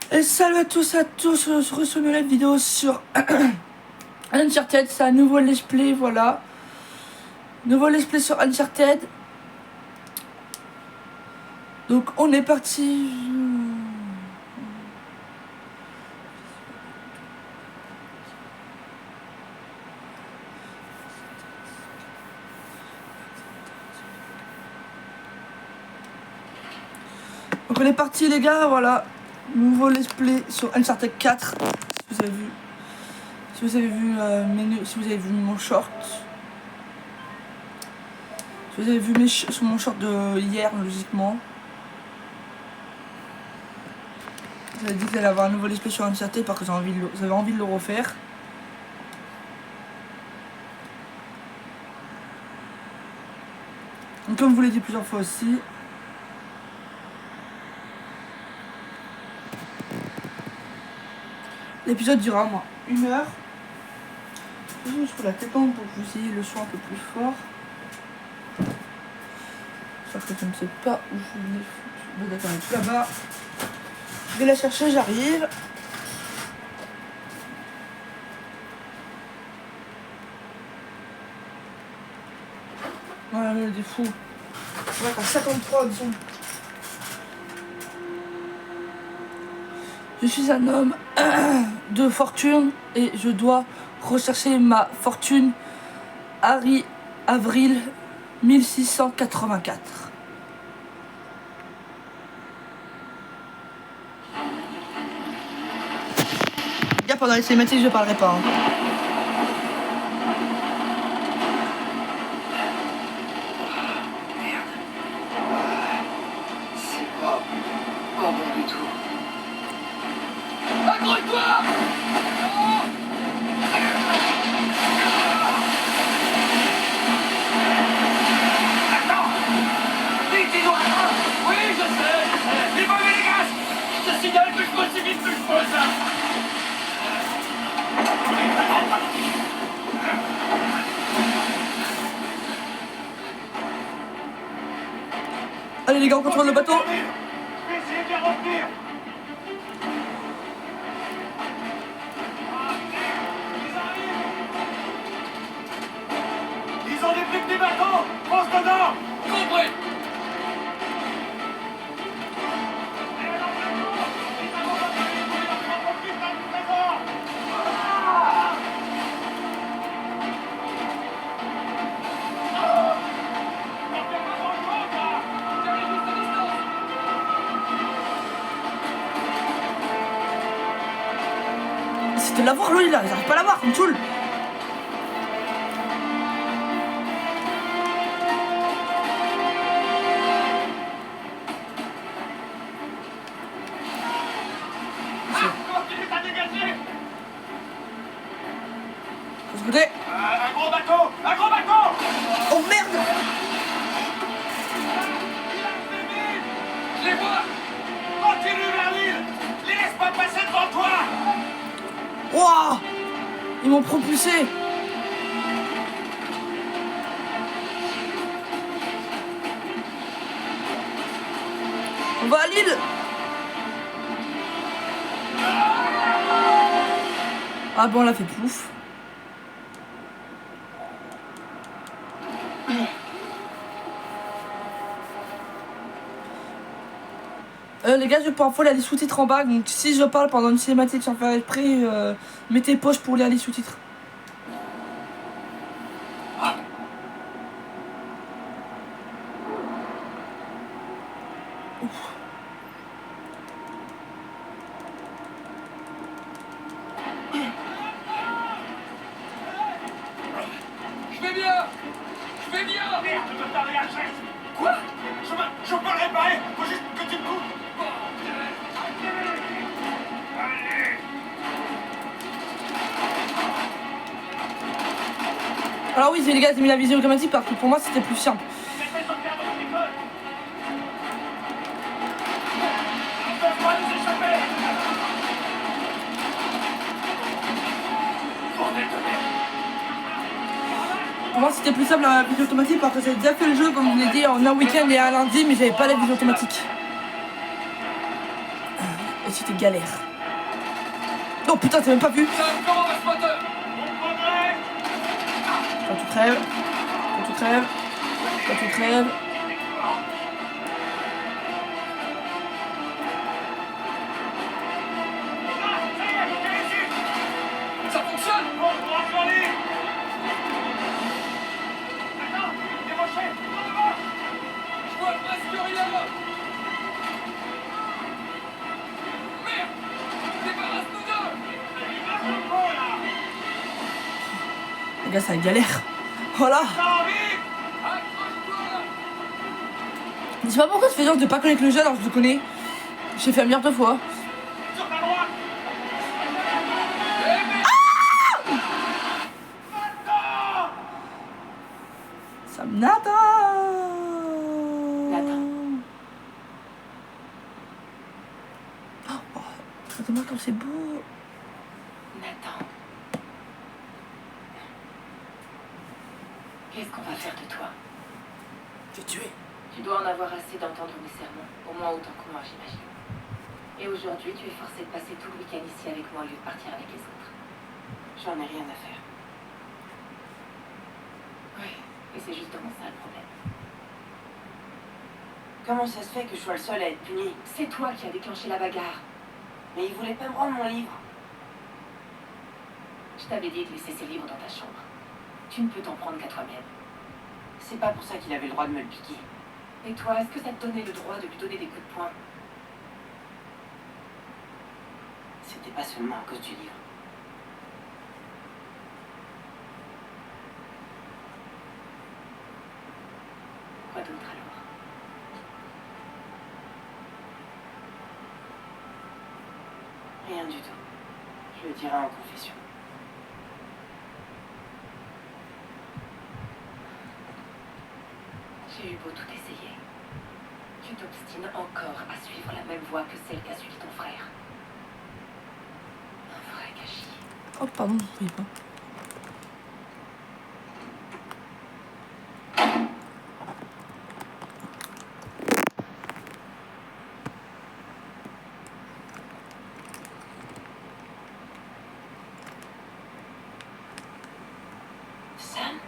Et salut à tous, je se retrouve une nouvelle vidéo sur Uncharted, c'est un nouveau let's play, voilà. Nouveau let's play sur Uncharted. Donc on est parti. Donc on est parti les gars, voilà. Nouveau let's play sur Uncharted 4. Si vous avez vu. Si vous avez vu si vous avez vu mon short. Si vous avez vu sur mon short de hier logiquement. J'avais dit que j'allais avoir un nouveau let's play sur Uncharted parce que j'avais envie de le refaire. Donc comme je vous l'ai dit plusieurs fois aussi. L'épisode durera au moins 1 heure. Je me trouve la tétante pour que vous ayez le son un peu plus fort. Sauf que je ne sais pas où je l'ai foutu. Bon, d'accord, elle est tout là-bas. Je vais la chercher, j'arrive. Voilà, mais des fous. On va être à 53, disons. Je suis un homme de fortune et je dois rechercher ma fortune. Harry Avril 1684. Les gars, pendant les cinématiques, je parlerai pas. Hein. C'est pas bon du tout. Accroche-toi! Attends! Dis-toi! Oui, je sais! Les mauvais les gaz! Je te signale que je peux aussi vite que je peux, ça! Allez les gars, on contrôle le bateau. Je vais essayer de les retenir! Ils ont des flics des bateaux! Fonce dedans! Compris! C'est de l'avoir lui là, ils arrivent pas à l'avoir, comme saoule. Continue à dégager! De ce côté. Un gros bateau! Un gros bateau! Oh merde. Je les vois! Continue vers l'île! Les laisse pas passer devant toi! Wouah. Ils m'ont propulsé. On va à l'île. Ah bon, on l'a fait plouf. Les gars, je peux info, il y a les sous-titres en bas. Donc si je parle pendant une cinématique sans faire exprès, mettez poche pour lire les sous-titres. Je vais bien! Je vais bien! Merde, je peux t'arrêter à la chaise! Quoi? Je peux le réparer! Faut juste que tu me coupes! Allez! Alors oui, les gars, j'ai mis la vision automatique parce que pour moi c'était plus simple. Fais ton père dans l'école! Ils peuvent pas nous échapper! Bordel de merde! Pour moi c'était plus simple la vision automatique parce que j'avais déjà fait le jeu comme je vous l'ai dit en un week-end et un lundi, mais j'avais pas la vision automatique. Et c'était galère. Oh putain, t'as même pas vu. Comment va ce moteur? Quand tu crèves. Quand tu crèves. Quand tu crèves. Ça fonctionne? Attends, débauché, devant. Je vois presque rien là. Merde, débarrasse-nous d'eux. Les gars, c'est la galère. Voilà. Je sais pas pourquoi ça fait genre de pas connaître le jeu alors que je le connais. J'ai fait un milliard de fois. Sur ta droite. Sam Nathan. Oh, regardez-moi comme c'est beau. Nathan. Qu'est-ce qu'on va faire de toi? J'ai tué. Tu dois en avoir assez d'entendre mes sermons, au moins autant que moi, j'imagine. Et aujourd'hui, tu es forcé de passer tout le week-end ici avec moi au lieu de partir avec les autres. J'en ai rien à faire. Oui, et c'est justement ça le problème. Comment ça se fait que je sois le seul à être puni? C'est toi qui as déclenché la bagarre. Mais il voulait pas me rendre mon livre. Je t'avais dit de laisser ces livres dans ta chambre. Tu ne peux t'en prendre qu'à toi-même. C'est pas pour ça qu'il avait le droit de me le piquer. Et toi, est-ce que ça te donnait le droit de lui donner des coups de poing? C'était pas seulement à cause du livre. Quoi d'autre alors? Rien du tout. Je le dirai en confession. J'ai eu beau tout essayer. Tu t'obstines encore à suivre la même voie que celle qu'a suivi ton frère. Un vrai gâchis. Oh pardon, je voyais pas. Sam?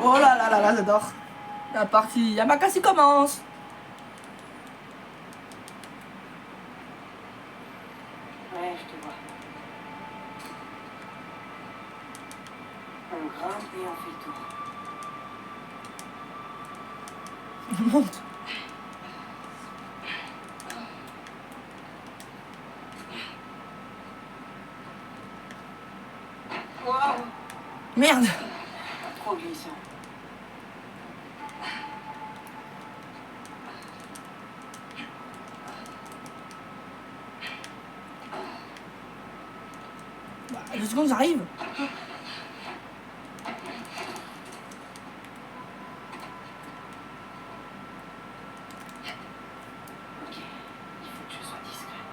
Oh là là là là, j'adore. La partie Yamakasi commence. Ouais, je te vois. On grimpe et on fait le tour. Monte. Waouh! Merde. Trop glissant. Bah, 2 secondes, j'arrive. Ok, il faut que je sois discret.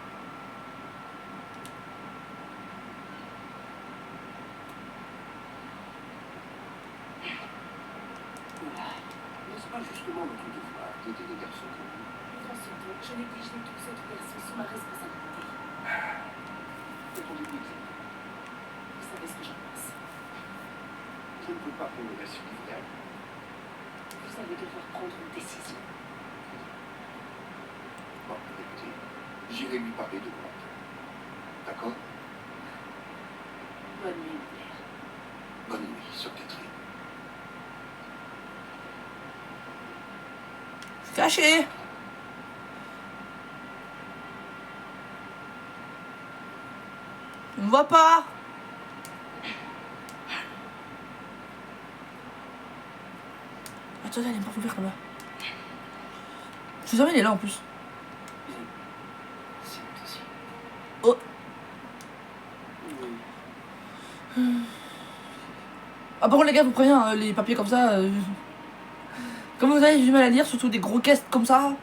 Oula. N'est-ce pas justement notre devoir d'aider les garçons comme vous? Surtout, je néglige les 12 autres garçons sous ma responsabilité. Qu'attendez-vous exactement? Vous savez ce que j'en pense. Je ne peux pas prendre la suite idéale. Vous allez devoir prendre une décision. Bon, écoutez, j'irai lui parler de moi. D'accord? Bonne nuit, mon père. Bonne nuit, sœur Catherine. Caché. On me voit pas. Attends, elle est pas ouverte là-bas. Je sais jamais, elle est là en plus. C'est aussi. Oh. Ah, par contre, les gars, je vous préviens, hein, les papiers comme ça, comme vous avez du mal à lire, surtout des gros caisses comme ça.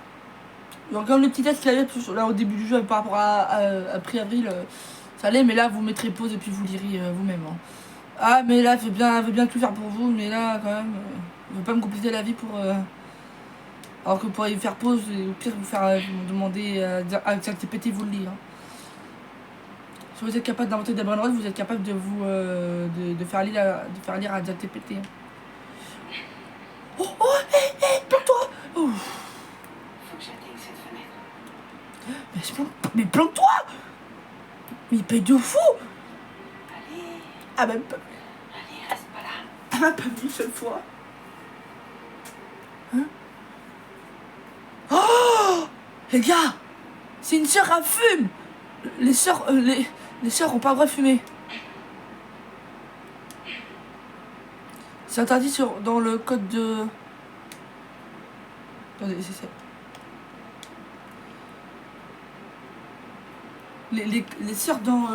Genre, comme les petits tests qu'il y avait là au début du jeu par rapport à Prix Avril, ça allait, mais là, vous mettrez pause et puis vous lirez vous-même. Hein. Ah, mais là, elle veut bien tout faire pour vous, mais là, quand même, je veux pas me compliquer la vie pour Alors que vous pourriez faire pause et au pire vous faire vous demander à ChatGPT vous le lire. Si vous êtes capable d'inventer des brainrots, vous êtes capable de vous de faire lire à ChatGPT. Oh oh hé, planque-toi. Oh. Faut que j'atteigne cette fenêtre. Mais planque-toi. Mais il paye de fou. Allez, Ah même pas. allez, reste pas là. Elle m'a pas vu une seule fois. Hein? Oh les gars, c'est une sœur à fume. Les sœurs ont pas le droit de fumer. C'est interdit dans le code de... Attendez, c'est... Les sœurs dans...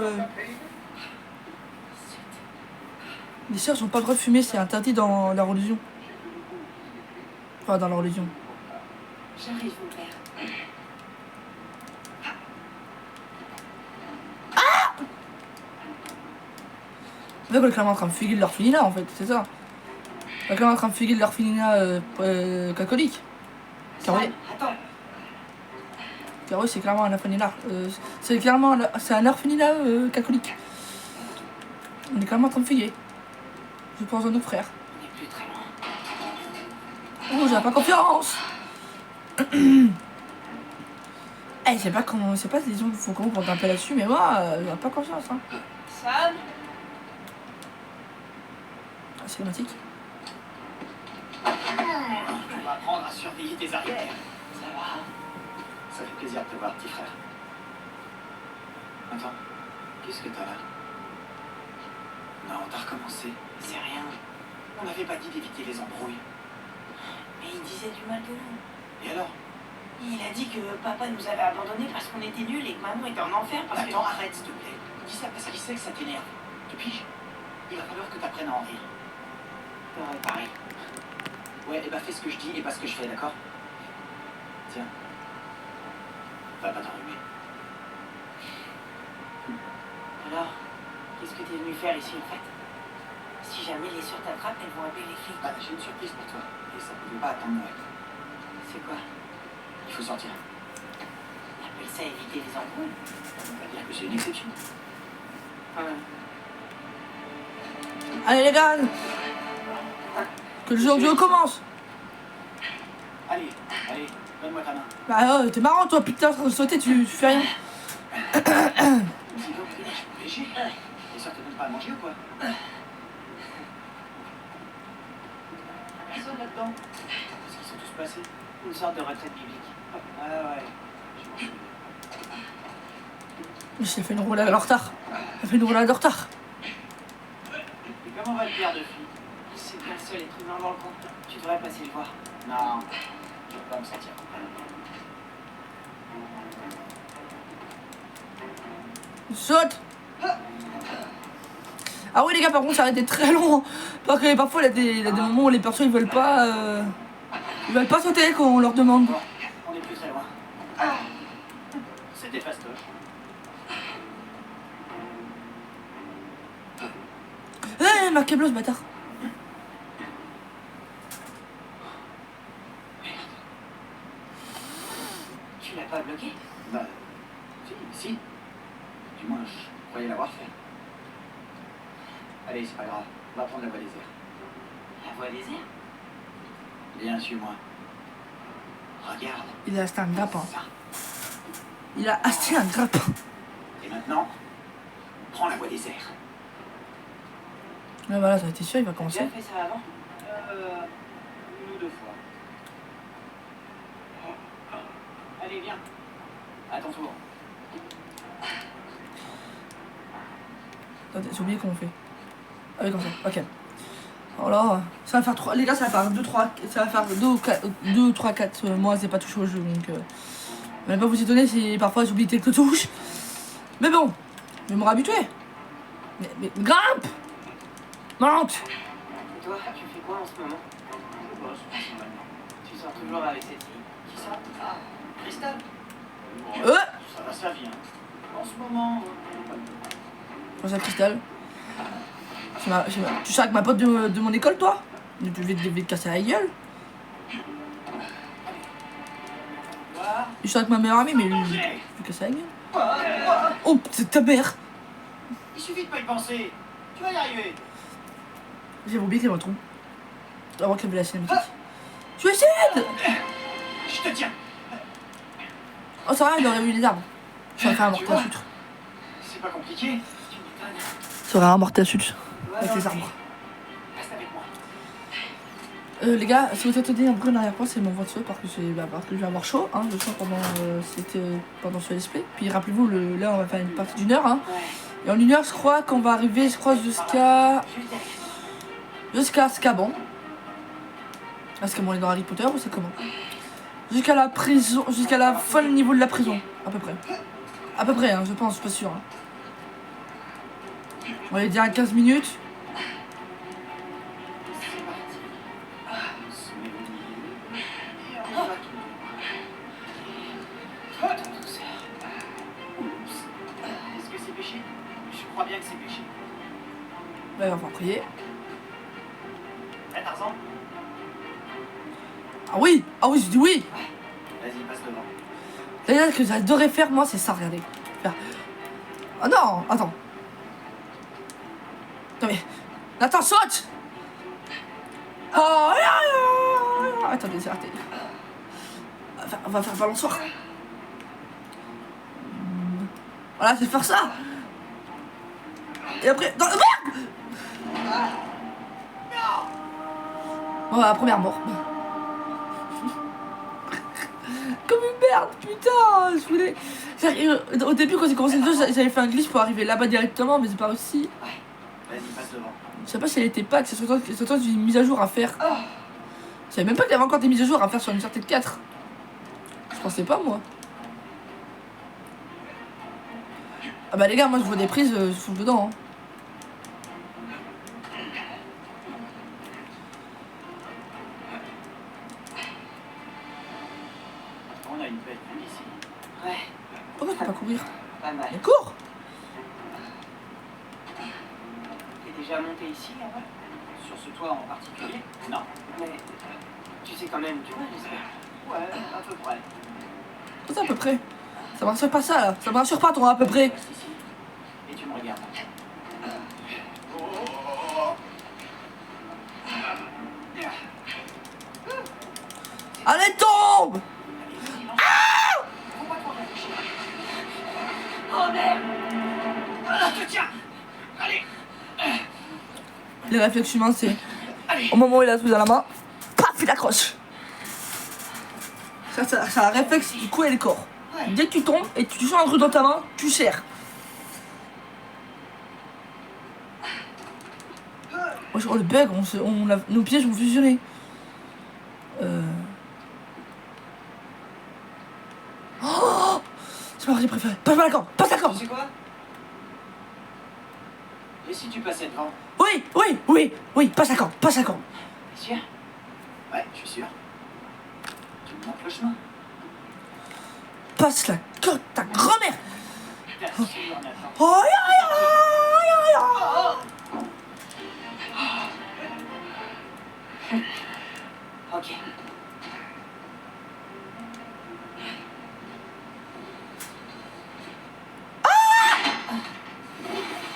Les sœurs n'ont pas le droit de fumer, c'est interdit dans la religion. Enfin, dans la religion. J'arrive, mon père. En fait, on est clairement en train de fuguer de l'orphelinat, en fait, c'est ça. On est clairement en train de fuguer de l'orphelinat catholique. Car oui, Attends. c'est clairement un orphelinat. C'est un orphelinat catholique. On est clairement en train de fuguer. Je pense à nos frères. On est plus très loin. Oh, j'ai pas confiance. Eh, je sais pas si les gens font comment pour taper là-dessus, mais moi, j'ai pas confiance, hein. Sam, Ah, cinématique. On va apprendre à surveiller tes arrières. ça va. Ça fait plaisir de te voir, petit frère. Attends, qu'est-ce que t'as là? Non, t'as recommencé. C'est rien. On n'avait pas dit d'éviter les embrouilles. Mais il disait du mal de nous. Et alors? Il a dit que papa nous avait abandonnés parce qu'on était nuls et que maman était en enfer parce que... Attends, arrête, s'il te plaît. Dis ça parce qu'il sait que ça t'énerve. Tu piges? Il va falloir que t'apprennes à en rire. T'aurais pareil. Ouais, et bah fais ce que je dis et pas ce que je fais, d'accord? Tiens. Va pas t'enrhumer. Alors, qu'est-ce que t'es venu faire ici en fait? Si jamais les sœurs t'attrapent, elles vont appeler les flics. Bah, j'ai une surprise pour toi. Et ça pouvait pas attendre Noël. C'est quoi? Il faut sortir. On appelle ça éviter les embrouilles. On va dire que c'est une exception. Allez, les gars. Que le jeu vidéo commence. Allez, allez, donne-moi ta main. Bah, t'es marrant, toi, putain, en train de sauter, tu fais rien. Dis donc, je suis léger. Et ça te donne pas à manger ou quoi? Personne là-dedans. Qu'est-ce qu'ils sont tous passés? Une sorte de retraite biblique. Ah ouais. Je m'en souviens. J'ai fait une roulade en retard. J'ai fait une roulade en retard. Et comment va le père de fille? C'est bien le seul être humain dans le coin. Tu devrais passer le voir. Non, je vais pas me sentir. Saute. Ah oui les gars, par contre ça a été très long. Parce que parfois il y a des moments où les personnes ils veulent pas sauter quand on leur demande. Bon, on est plus très loin. C'était fastoche. Eh, marqué bleu ce bâtard. Tu l'as pas bloqué? Bah, si. Du moins, je croyais l'avoir fait. Allez, c'est pas grave. On va prendre la voie des airs. La voie des airs? Viens, suis-moi. Regarde. Il a acheté un grappin. Ça. Il a acheté un grappin. Et maintenant, prends la voie des airs. Là voilà, ça a été sûr, il va Tu as commencer. fait ça avant? Une ou deux fois. Allez, viens. À ton tour. Attendez, j'ai oublié comment on fait. Ah oui, comme ça, ok. Alors, ça va faire 3. Les gars, ça va faire 2, 3. Ça va faire 2, 3, 4 mois, c'est pas touché au jeu donc. Ne pas vous étonner si parfois j'oublie quelques touches. Mais bon, je vais me réhabituer. Mais grimpe! Monte! Et toi, tu fais quoi en ce moment? Je bosse, principalement. Tu sors toujours avec cette fille. Qui ça? Ah, Cristal. Ça va sa vie, hein. En ce moment, Comment ça, Cristal? Tu sors avec ma pote de mon école, toi? Tu vais te casser la gueule? Je suis avec ma meilleure amie, mais lui, je que ça gueule. Oh, c'est ta mère. Il suffit de pas y penser. Tu vas y arriver. J'ai oublié qu'il y a un trou. Avant qu'elle me la cinématique. Suicide! Je te tiens. Oh, ça va, il aurait eu les arbres. Ça aurait fait un Tu mortel vois, sucre. C'est pas compliqué. Tu m'étonnes. Ça aurait un mortel sucre. Ouais, Avec non, les arbres. Reste avec moi. Les gars, si vous attendez un bruit en arrière-plan, c'est mon ventre parce que je vais avoir chaud, hein, je sens pendant ce let's play. Puis rappelez-vous, là on va faire une partie d'une heure, hein. Et en une heure, je crois qu'on va arriver, jusqu'à Azkaban. Azkaban, on est dans Harry Potter ou c'est comment? Jusqu'à la prison, jusqu'à la fin du niveau de la prison, à peu près. À peu près, hein, je pense, je suis pas sûr. Hein. On va dire à 15 minutes. Est-ce que c'est péché? Je crois bien que c'est péché. Là, on va prier. Hein, Tarzan? Ah oui, je dis oui. Vas-y, passe devant. D'ailleurs, ce que j'adorais faire, moi, c'est ça, regardez. Faire... Oh non, attends. Non mais... Nathan, saute. Oh, attendez, c'est raté. On va faire balançoire. Voilà, c'est faire ça. Et après... Dans... Merde. Bon, la première mort. Comme une merde, putain, je voulais... Au début, quand j'ai commencé le jeu, j'avais fait un glitch pour arriver là-bas directement, mais c'est pas réussi. Vas-y, passe devant. Je sais pas si elle était pack, c'est surtout j'ai une mise à jour à faire. Je savais même pas qu'il y avait encore des mises à jour à faire sur une certaine 4. Je pensais pas, moi. Ah bah les gars, moi je vois des prises, je fous dedans. Hein. On a une belle vue ici. Ouais, Pourquoi je peux pas courir? pas mal. Mais cours! T'es déjà monté ici, en vrai? Sur ce toit en particulier? Non. Mais tu sais quand même où tu vas, j'espère. Ouais, à peu près. C'est à peu près. Ça me rassure pas ça là. Ça me rassure pas ton à peu près. Reste ici. Et tu me regardes. Allez, tombe! Oh merde! Ah, je te tiens! Allez! Les réflexes humains, c'est au moment où il a la trouve dans la main, paf, il accroche. Ça, c'est un réflexe du cou et le corps. Dès que tu tombes et tu sens un truc dans ta main, tu serres. Moi, je crois le bug, nos pièges vont fusionner. Oh, c'est ma partie préférée. Passe pas la corde, passe la Tu corde. sais quoi? Et si tu passais devant? Oui, passe la corde, passe la corde. T'es sûr? Ouais, je suis sûr. Tu me montres le chemin. Passe la corde, ta grand-mère. T'es sûr, Nathan? Oh, Ok.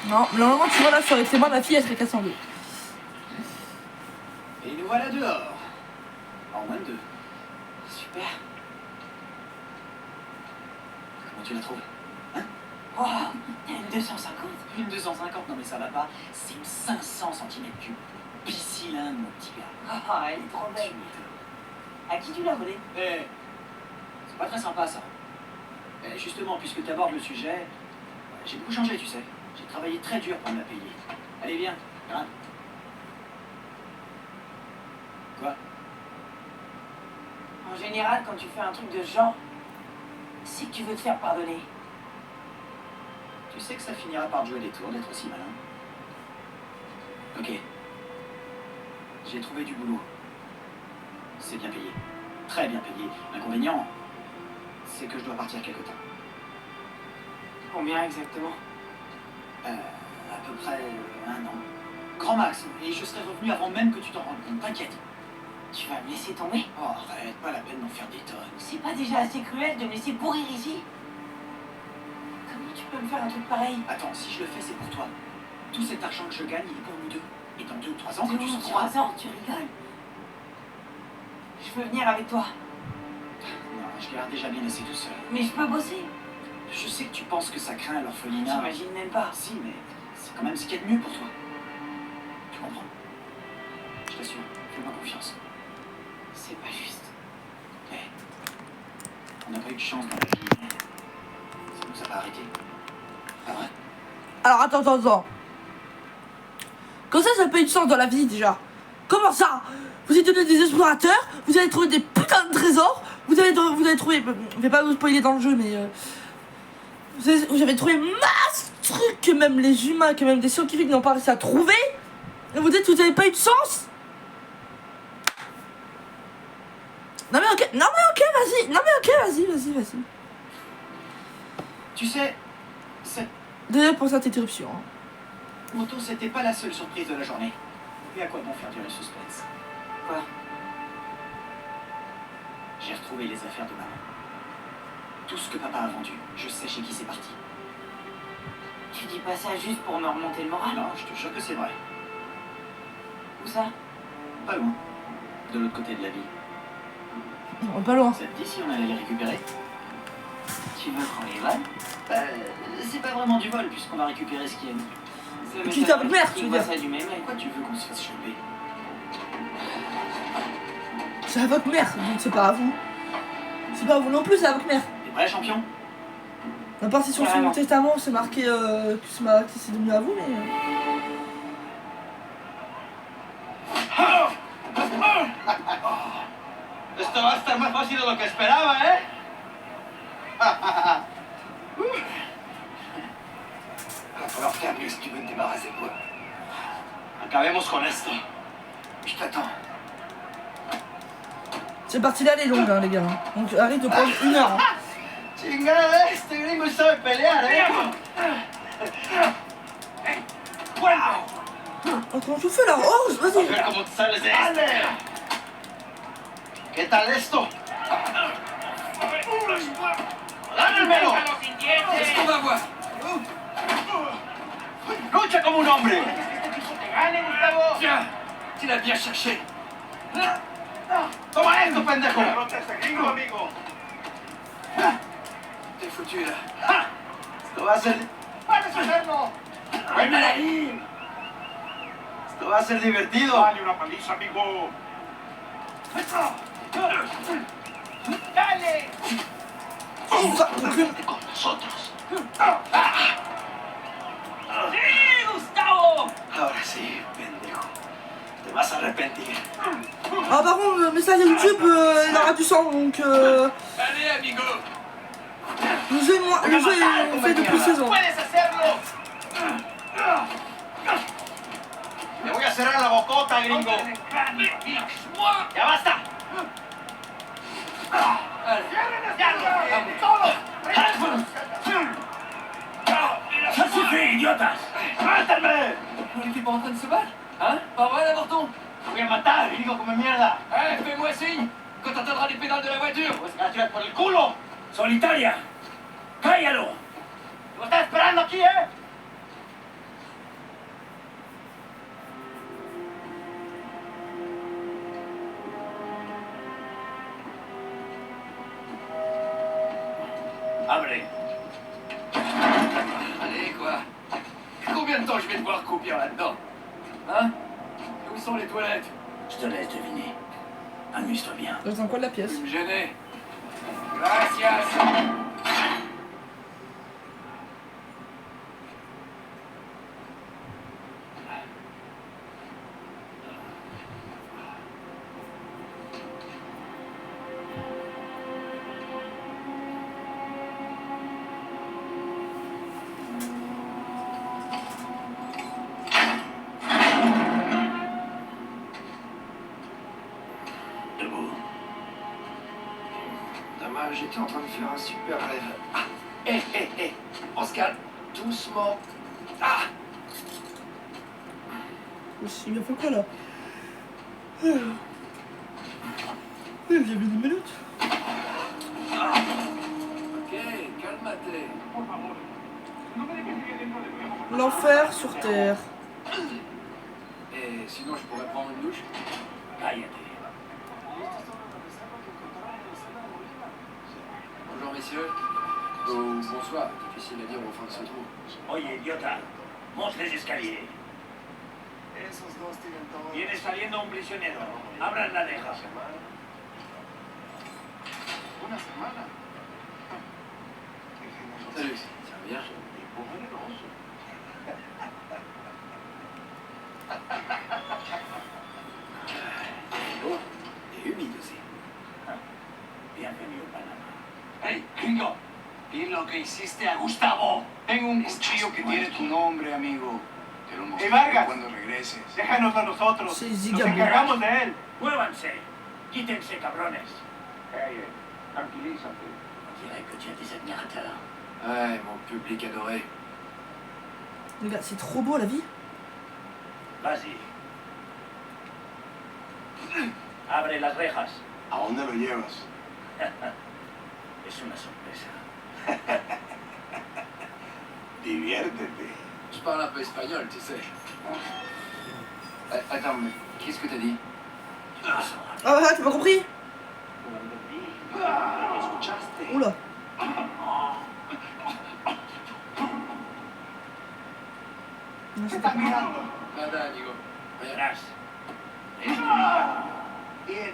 Non, normalement, tu vois là, ça aurait été moi, ma fille, elle serait cassée en deux. Et nous voilà dehors. En moins de 2. Super. Comment tu la trouves? Oh, une 250. Une 250, non mais ça va pas. C'est une 500 cm3. Piscine, mon petit gars. Ah, elle est trop belle. À qui tu l'as volée? Eh, c'est pas très sympa ça. Eh, justement, puisque tu abordes le sujet, j'ai beaucoup changé, tu sais. J'ai travaillé très dur pour me la payer. Allez, viens, grimpe. Quoi? En général, quand tu fais un truc de ce genre, c'est que tu veux te faire pardonner. Tu sais que ça finira par te jouer des tours d'être aussi malin. Ok. J'ai trouvé du boulot. C'est bien payé. Très bien payé. L'inconvénient, c'est que je dois partir quelque temps. Combien exactement? À peu près 1 an. Grand max. Et je serai revenu avant même que tu t'en rendes compte. T'inquiète. Tu vas me laisser tomber? Oh, arrête, pas la peine d'en faire des tonnes. C'est pas déjà assez cruel de me laisser pourrir ici? Comment tu peux me faire un truc pareil? Attends, si je le fais, c'est pour toi. Tout cet argent que je gagne, il est pour nous deux. Et dans 2 ou 3 ans, quand 2 tu ou sortiras... 3 ans, tu rigoles? Je veux venir avec toi. Non, je garde déjà bien assez tout seul. Mais je peux bosser. Je sais que tu penses que ça craint l'orphelinat. T'imagines même pas. Si, mais c'est quand même ce qu'il y a de mieux pour toi. Tu comprends? Je t'assure, fais-moi confiance. C'est pas juste. Hé, on n'a pas eu de chance dans la vie, mais ça nous a pas arrêté. Pas vrai? Alors attends. Comme ça n'a pas eu de sens dans la vie déjà. Comment ça? Vous êtes des explorateurs, vous allez trouver des putains de trésors, vous allez trouver... Je vais pas vous spoiler dans le jeu, mais... vous avez trouvé masse de trucs que même les humains, que même des scientifiques n'ont pas réussi à trouver. Et vous dites que vous n'avez pas eu de sens? Non mais ok, vas-y. Tu sais, cette Désolé pour cette interruption. Hein. moto, c'était pas la seule surprise de la journée. Mais à quoi bon faire durer le suspense? Quoi? J'ai retrouvé les affaires de maman. Tout ce que papa a vendu, je sais chez qui c'est parti. Tu dis pas ça juste pour me remonter le moral? Non, je te jure que c'est vrai. Où ça? Pas loin. De l'autre côté de la ville. Non, pas loin. Ça te dit si on allait les récupérer? Tu veux qu'on les vole? C'est pas vraiment du vol, puisqu'on va récupérer ce qu'il y a mis. Tu t'as votre mère, tu veux dire. Ça du même œil. Pourquoi tu veux qu'on se fasse choper? C'est à votre mère, donc c'est pas à vous. C'est pas à vous non plus, c'est à votre mère. T'es prêt, champion? À part si sur son Carrément. testament c'est marqué que c'est devenu à vous, mais... Esto va a estar más fácil de lo que esperaba, ¿eh? Va falloir faire mieux si tu veux te débarrasser de moi. Acabemos con esto. Je t'attends. C'est parti là, les longues, hein, les gars. Donc arrête de prendre 1 heure. Hein. Chingada, este gringo sabe pelear, ¿eh? Oh, comment tu fais là? Oh, A vas-y. ver cómo te sales de este. ¿Qué tal esto? ¡Dármelo! Esto va a voir. ¡Lucha como un hombre! Tiens, tu l'as bien cherché. Toma esto, pendejo. T'es foutu là. Esto va a ser... ¡Puedes hacerlo! ¡Vuelve ahí! Esto va a ser divertido. Dale una paliza, amigo. ¡Dale! Ça, Con nosotros. ¡Sí, Gustavo! Ahora sí, pendejo. Te vas a arrepentir. Ah, par contre, le message YouTube, il aura du sang, donc... Allez, amigo. Le jeu est fait depuis 16 ans. ¡Puedes hacerlo! Te voy a cerrar la bocota, gringo. ¡Ya basta! ¡Ça suffit, idiotas! ¡Mátenme! On n'était pas en train de se battre? Hein? Pas vrai, l'avorton? ¡Te voy a matar, gringo, come mierda! Eh, fais-moi signe quand t'entendras les pédales de la voiture! ¡Pues que la tiras por el culo! Solitaria! ¡Cállalo! ¡Lo estás esperando aquí, eh! Abre! Allez, quoi? Combien de temps je vais devoir croupir là-dedans? Hein? Où sont les toilettes? Je te laisse deviner. Amuse-toi bien. Dans un coin de la pièce. Vous me gênez. Gracias! Debout. Dommage, j'étais en train de faire un super rêve. Hé! On se calme. Doucement. Ah! Il a fait quoi là? Oui, j'ai vu 10 minutes. Ok, calme-toi. L'enfer sur terre. Et sinon, je pourrais prendre une douche? Cállate. Bonjour, messieurs. Ou bonsoir, difficile à dire au fond de ce trou. Oye, idiota, monte les escaliers. Viene saliendo un prisionero. Abran la reja. Salut, ça va bien? Oh, et humide aussi. Bienvenue au Panama. Hey, gringo, di lo que hiciste a Gustavo. Tengo un cuchillo que tiene tu nombre, amigo. Te lo mostraré Vargas. cuando regreses. Déjanos a nosotros. C'est Zigabou. de él. Muévanse. Quítense, cabrones. Tranquilízate. On dirait que tu as des admirateurs. Ouais, mon public adoré. Les gars, c'est trop beau la vie. Vas-y. Abre las rejas. ¿A dónde lo llevas? Es una sorpresa. Diviértete. Je parle un peu espagnol, tu sais. Attends, mais qu'est-ce que t'as dit? Ah, t'as pas compris? Oula. Non, c'est pas... Nada, amigo. Rien. Verás. Bien.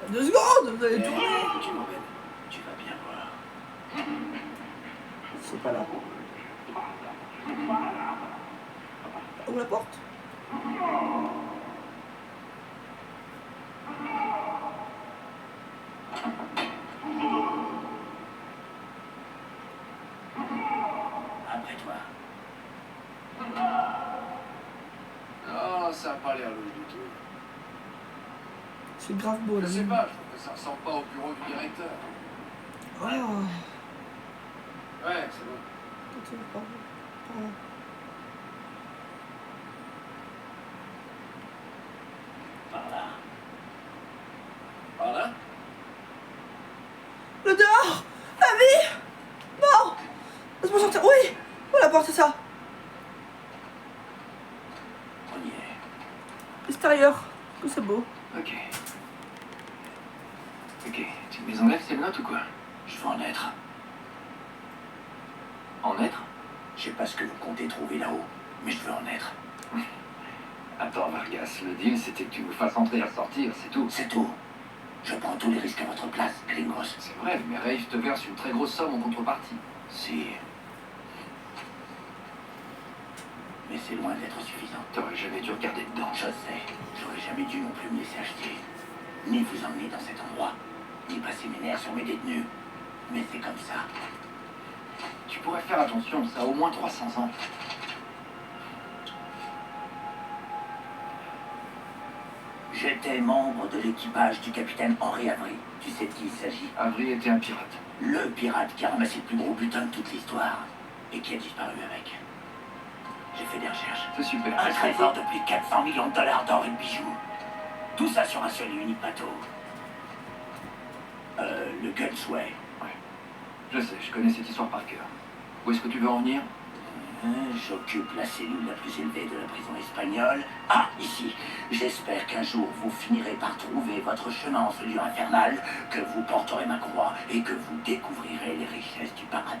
2 secondes, vous allez tourner. Tu m'emmènes. Tu vas bien voir. C'est pas là. Où la porte? Après toi. Non, ça a pas l'air lourd du tout. C'est grave beau Je là. sais pas, je trouve que ça ressemble pas au bureau du directeur. Oh. Ouais, c'est bon. Par là. Par là? Le dehors! La vie! Non! Laisse-moi sortir. Oui! Oh la porte, c'est ça. On y est. Extérieur. Que c'est beau. Ok. Ok. Tu me les enlèves ces notes ou quoi? Je veux en être. En être? Je sais pas ce que vous comptez trouver là-haut, mais je veux en être. Attends, Vargas, le deal c'était que tu nous fasses entrer et sortir, c'est tout. C'est tout. Je prends tous les risques à votre place, gringos. C'est vrai, mais Rafe te verse une très grosse somme en contrepartie. Si. Mais c'est loin d'être suffisant. T'aurais jamais dû regarder dedans. Je sais, j'aurais jamais dû non plus me laisser acheter. Ni vous emmener dans cet endroit, ni passer mes nerfs sur mes détenus. Mais c'est comme ça. Tu pourrais faire attention, ça a au moins 300 ans. J'étais membre de l'équipage du capitaine Henri Avery. Tu sais de qui il s'agit? Avery était un pirate. Le pirate qui a ramassé le plus gros butin de toute l'histoire et qui a disparu avec. J'ai fait des recherches. C'est super. Un trésor de plus de 400 millions de dollars d'or et de bijoux. Tout ça sur un seul et unique bateau. Le Gunsway. Je sais, je connais cette histoire par cœur. Où est-ce que tu veux en venir? J'occupe la cellule la plus élevée de la prison espagnole. Ah, ici. J'espère qu'un jour vous finirez par trouver votre chemin en ce lieu infernal, que vous porterez ma croix et que vous découvrirez les richesses du paradis.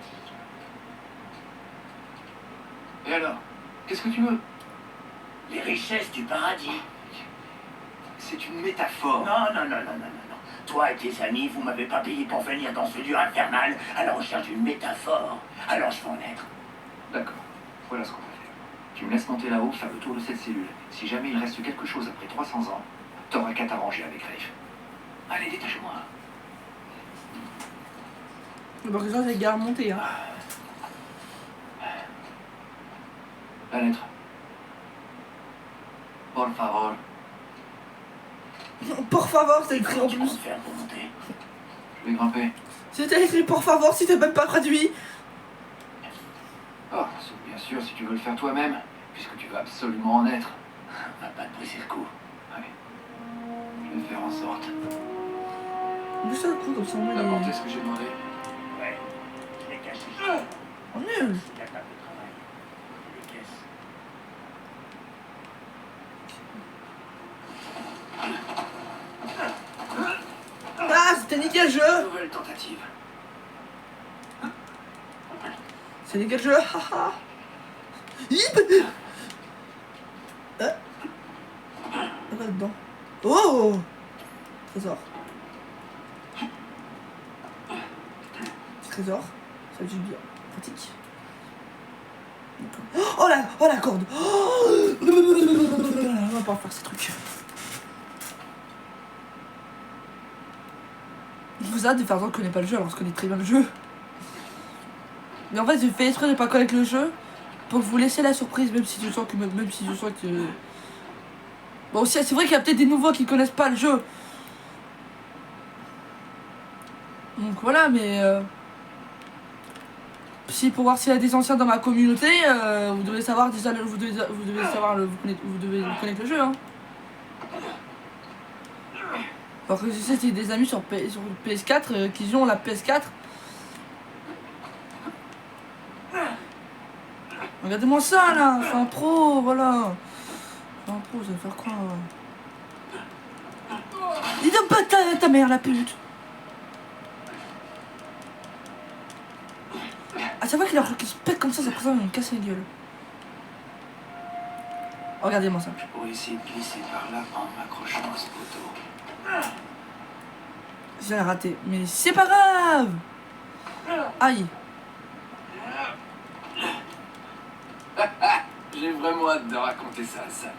Et alors? Qu'est-ce que tu veux? Les richesses du paradis. C'est une métaphore. Non, non, non, non, non, non, non. Toi et tes amis, vous m'avez pas payé pour venir dans ce lieu infernal à la recherche d'une métaphore. Alors je vais en être. D'accord. Voilà ce qu'on va faire. Tu me laisses monter là-haut, faire le tour de cette cellule. Si jamais il reste quelque chose après 300 ans, t'auras qu'à t'arranger avec Rafe. Allez, détache-moi. Par exemple, c'est gare montée. Hein. La lettre. Por favor. Por favor, c'est écrit en Tu comptes plus. faire pour monter? Je vais grimper. C'était écrit por favor si t'es même pas traduit. Oh, sauf bien sûr si tu veux le faire toi-même, puisque tu vas absolument en être. On va pas te briser le cou. Allez. Je vais faire en sorte. Juste un coup comme ça, on T'as va porté ce que j'ai demandé? Ouais, je l'ai caché. Oh nul. La table de travail. Les caisses. Ah, c'était nickel le jeu. Nouvelle tentative. C'est nickel le jeu. Haha. Yip. Là-dedans. Oh. Trésor. Trésor. Ça veut dire bien. Pratique. Oh la corde. Oh, on va pas faire ces trucs. Il vous a de faire genre qu'on connaît pas le jeu alors qu'on connaît très bien le jeu. Mais en fait j'ai fait exprès de pas connaître le jeu pour vous laisser la surprise même si je sens que bon aussi c'est vrai qu'il y a peut-être des nouveaux qui connaissent pas le jeu. Donc voilà mais si pour voir s'il y a des anciens dans ma communauté, vous devez savoir déjà vous devez connaître le jeu hein. Alors que je sais c'est des amis sur PS4 qui ont la PS4. Regardez-moi ça là, c'est un pro, voilà. C'est un pro, ça va faire quoi? Dis donc pas ta mère la pute. Ah c'est vrai qu'il a qui se pète comme ça présente il me casse la gueule. Regardez-moi ça. Je pourrais essayer de glisser par là en m'accrochant à ce poteau. J'ai raté, mais c'est pas grave. Aïe. J'ai vraiment hâte de raconter ça à Sam.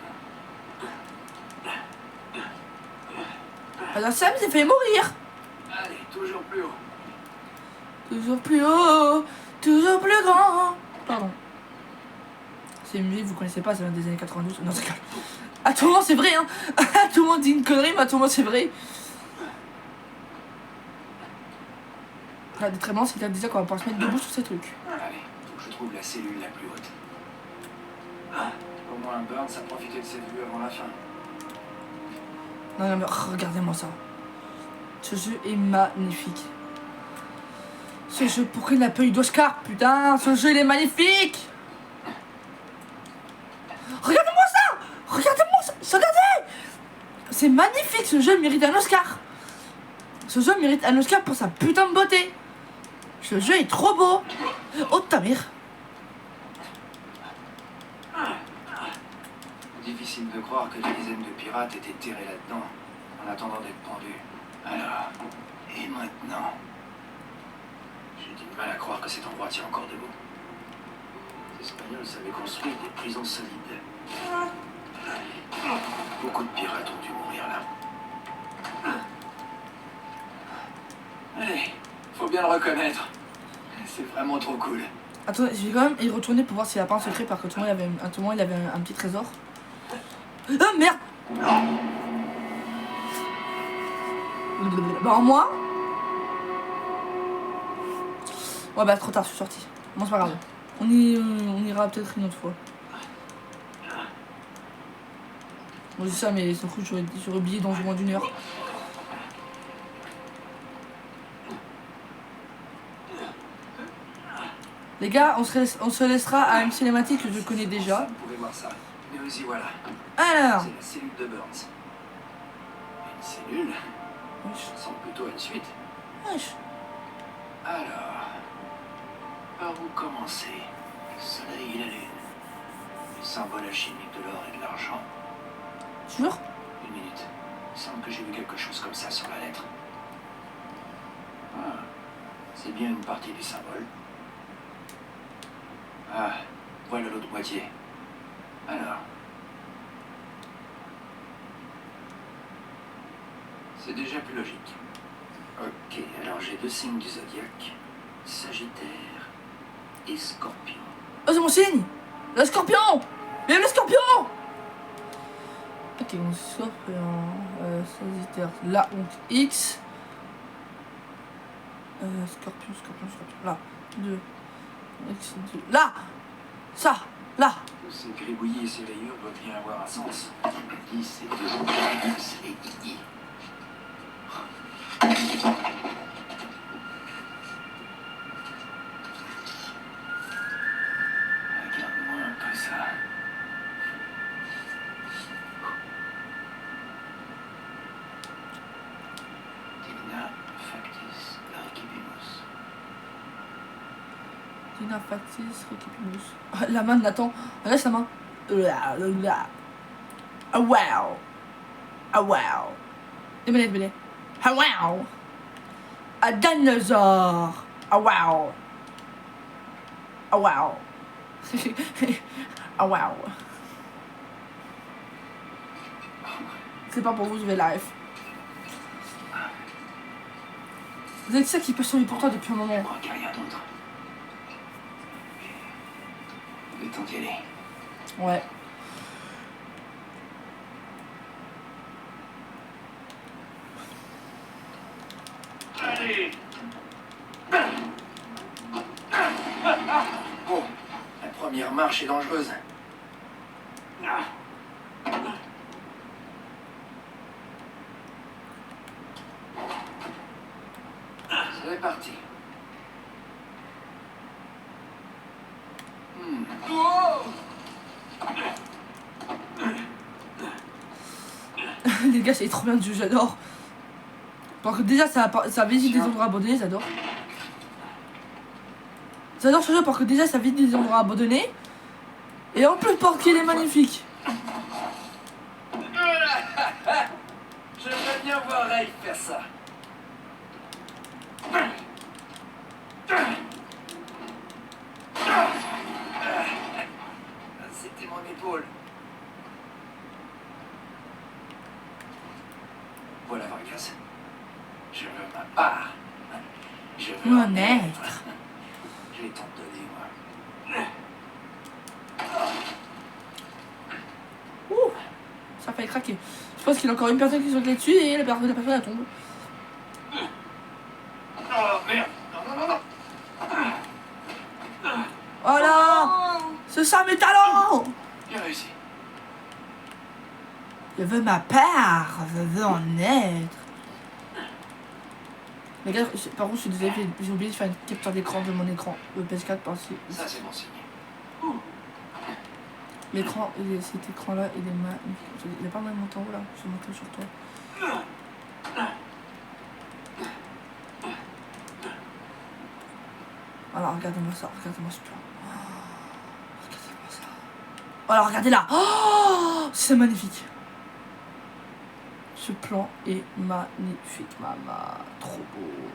Alors Sam s'est fait mourir. Allez, toujours plus haut. Toujours plus haut, toujours plus grand. Pardon. C'est une musique, vous connaissez pas, ça vient des années 92. Non, c'est calme. À tout moment, c'est vrai, hein. À tout moment, dit une connerie, mais à tout moment, c'est vrai. Là, des très blancs, c'est déjà qu'on va pouvoir se mettre debout sur ces trucs. Allez, faut que je trouve la cellule la plus haute. Au moins Burns a profité de cette vue avant la fin. Non, non, mais regardez-moi ça. Ce jeu est magnifique. Ce jeu, pourquoi il n'a pas eu d'Oscar, putain? Ce jeu, il est magnifique. Regardez-moi ça. Regardez-moi ça. Regardez. C'est magnifique, ce jeu mérite un Oscar. Ce jeu mérite un Oscar pour sa putain de beauté. Ce jeu est trop beau. Oh ta mère. Difficile de croire que des dizaines de pirates étaient terrés là-dedans, en attendant d'être pendus. Alors, et maintenant? J'ai du mal à croire que cet endroit tient encore debout. Les Espagnols savaient construire des prisons solides. Beaucoup de pirates ont dû mourir là. Allez, faut bien le reconnaître. C'est vraiment trop cool. Attends, je vais quand même y retourner pour voir s'il n'y a pas un secret parce que tout le monde il avait un petit trésor. Oh merde. Bah moi. Ouais bah trop tard, je suis sorti. Bon c'est pas grave. On ira peut-être une autre fois. Bon c'est ça mais c'est cool, j'aurais oublié dans moins d'une heure. Les gars, on se laissera à une cinématique que je connais déjà. Vous pouvez voir ça. Mais aussi voilà. Alors. C'est la cellule de Burns. Une cellule? Wesh. Ça ressemble plutôt à une suite. Wesh. Alors, par où commencer? Le soleil et la lune. Le symbole alchimique de l'or et de l'argent. Sûr? Une minute. Il semble que j'ai vu quelque chose comme ça sur la lettre. Ah, c'est bien une partie du symbole. Ah, voilà l'autre moitié. Alors. C'est déjà plus logique. Ok, alors j'ai deux signes du zodiaque. Sagittaire et Scorpion. Oh c'est mon signe. Le scorpion. Vive le scorpion. Ok, mon scorpion. Sagittaire. Là, donc X. Scorpion. Là. 2. Là. Ça. Là. Tous ces gribouillis et ces rayures doivent bien avoir un sens. X et 2, X et I. Regarde-moi un peu ça. Divina factis requipimus. Dina Factis Requipimus. Ah, la main de Nathan. Regarde sa main. Ah wow. Ah wow. Les manettes. Ah wow. Un dinosaure. Ah wow. Ah wow. Ah wow. C'est pas pour vous, je vais live. Vous êtes ça qui passe sur les portails depuis un moment. Je crois qu'il n'y a rien d'autre. Il est temps d'y aller. Ouais. Allez. Bon, la première marche est dangereuse. C'est parti. Les gars, c'est trop bien du jeu, j'adore. Parce que déjà, ça visite des endroits abandonnés, j'adore. J'adore ce jeu parce que déjà, ça visite des endroits abandonnés. Et en plus, parce qu'il est magnifique. J'aimerais bien voir Ray faire ça. C'était mon épaule. Voilà, Vargas. Je veux ma part. Je veux Mon en être. Je vais t'en donner, moi. Ouh, ça fait craquer. Je pense qu'il y a encore une personne qui se clé dessus et la personne elle tombe. Oh merde. Non. Voilà. C'est ça mes talents. Bien réussi. Je veux ma part. Je veux en être. Les gars, par contre, je suis désolé, j'ai oublié de faire une capture d'écran de mon écran. Le PS4 parce que Ça, c'est bon signe. l'écran, cet écran-là, il est magnifique. Il est pas mal monté en haut là. Je vais monter sur toi. Alors, regardez-moi ça. Regardez-moi ce plan. Oh, regardez-moi ça. Alors, regardez là. Oh, c'est magnifique. Ce plan est magnifique, maman. Trop beau.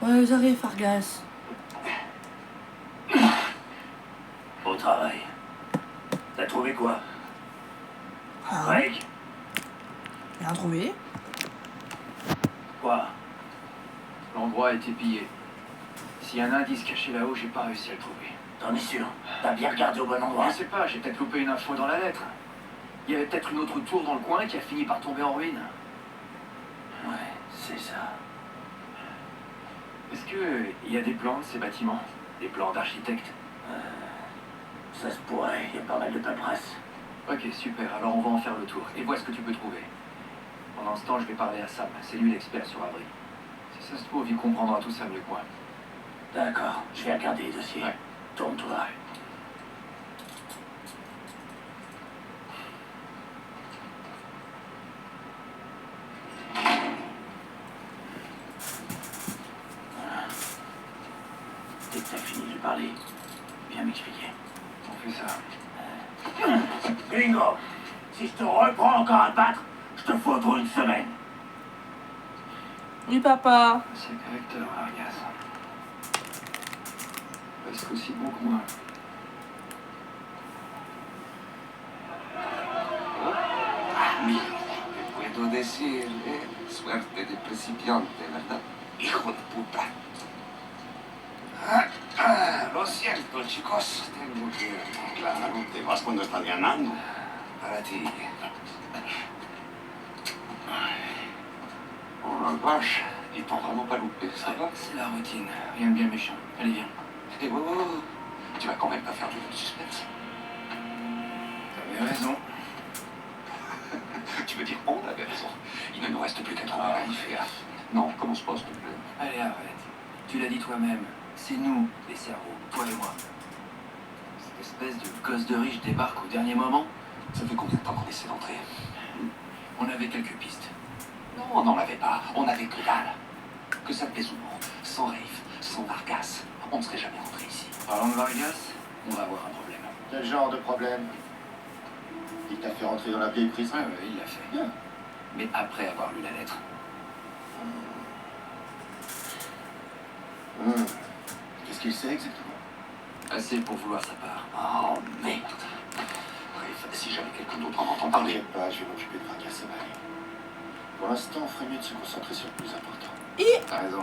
Ouais, j'arrive, Fargas. Au travail. T'as trouvé quoi? Ah, Greg? rien trouvé. Quoi? L'endroit a été pillé. S'il y a un indice caché là-haut, j'ai pas réussi à le trouver. T'en es sûr? T'as bien regardé au bon endroit? Je sais pas, j'ai peut-être loupé une info dans la lettre. Il y avait peut-être une autre tour dans le coin qui a fini par tomber en ruine. Ouais, c'est ça. Est-ce que il y a des plans de ces bâtiments? Des plans d'architecte? Ça se pourrait, il y a pas mal de paperasse. Ok, super, alors on va en faire le tour. Et vois ce que tu peux trouver. Pendant ce temps, je vais parler à Sam. C'est lui l'expert sur Avery. Si ça se trouve, il comprendra tout ça mieux que moi. D'accord, je vais regarder les dossiers. Ouais. Tourne-toi. Dès que t'as fini de lui parler, viens m'expliquer. On fait ça. Gringo, si je te reprends encore à te battre, je te faudra une semaine. Oui, papa. C'est correcteur, Vargas. Presque aussi bon que moi. Puedo decir, suerte de principiante, ¿verdad? Hijo de puta. Lo siento, chicos. Tengo que... Claro, te vas cuando estás ganando. Para ti. Oh, gosh. Ils t'ont vraiment pas loupé, ça va? C'est la routine, rien de bien méchant. Allez, viens. Eh, wow. Tu vas quand même pas faire du suspense. T'avais raison. Tu veux dire on avait raison. Il ne nous reste plus qu'à trouver Raif et Non, commence pas, s'il te plaît. Allez, arrête. Tu l'as dit toi-même. C'est nous, les cerveaux, toi et moi. Cette espèce de gosse de riche débarque au dernier moment. Ça fait combien de temps qu'on essaie d'entrer? On avait quelques pistes. Non, on n'en avait pas. On avait que dalle. Que ça te plaise ou non, sans Raif, sans Vargas, on ne serait jamais rentré ici. Parlant de Vargas, on va avoir un problème. Quel genre de problème? Il t'a fait rentrer dans la vieille prison? Ouais, il l'a fait. Bien. Mais après avoir lu la lettre. Qu'est-ce qu'il sait exactement? Assez pour vouloir sa part. Oh merde. Raif, si jamais quelqu'un d'autre en entend parler. T'inquiète pas, je vais m'occuper de Vargas, ça va aller. Pour l'instant, on ferait mieux de se concentrer sur le plus important. T'as raison.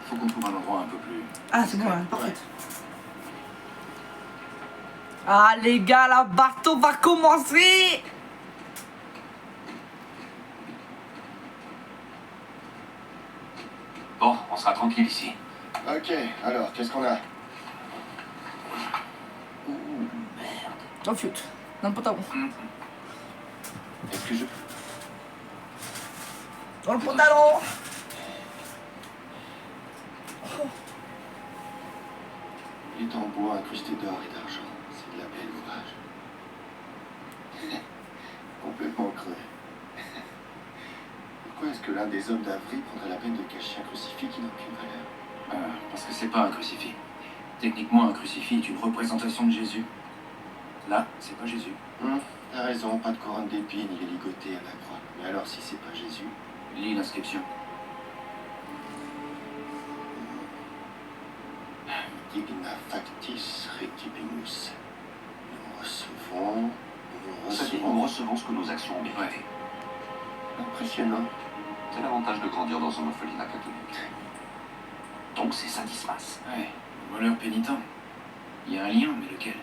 Faut qu'on trouve un endroit un peu plus... Ah, c'est bon, là, parfait. Ah, les gars, la bateau va commencer. Bon, on sera tranquille ici. Ok, alors, qu'est-ce qu'on a? Merde. Dans le fiut, dans le pantalon. Est-ce que je... Dans le pantalon. Il est en bois incrusté d'or et d'argent. C'est de la belle ouvrage. Complètement creux. Pourquoi est-ce que l'un des hommes d'Avry prendrait la peine de cacher un crucifix qui n'a aucune valeur? Parce que c'est pas un crucifix. Techniquement, un crucifix est une représentation de Jésus. Là, c'est pas Jésus. T'as raison, pas de couronne d'épines, il est ligoté à la croix. Mais alors, si c'est pas Jésus... Lis l'inscription. Digna factis recipimus. Nous recevons... Ça dit, nous recevons ce que nos actions ont mérité. Impressionnant. C'est l'avantage de grandir dans un orphelinat catholique. Donc c'est Saint-Dismas. Ouais, voleur pénitent. Il y a un lien, mais lequel?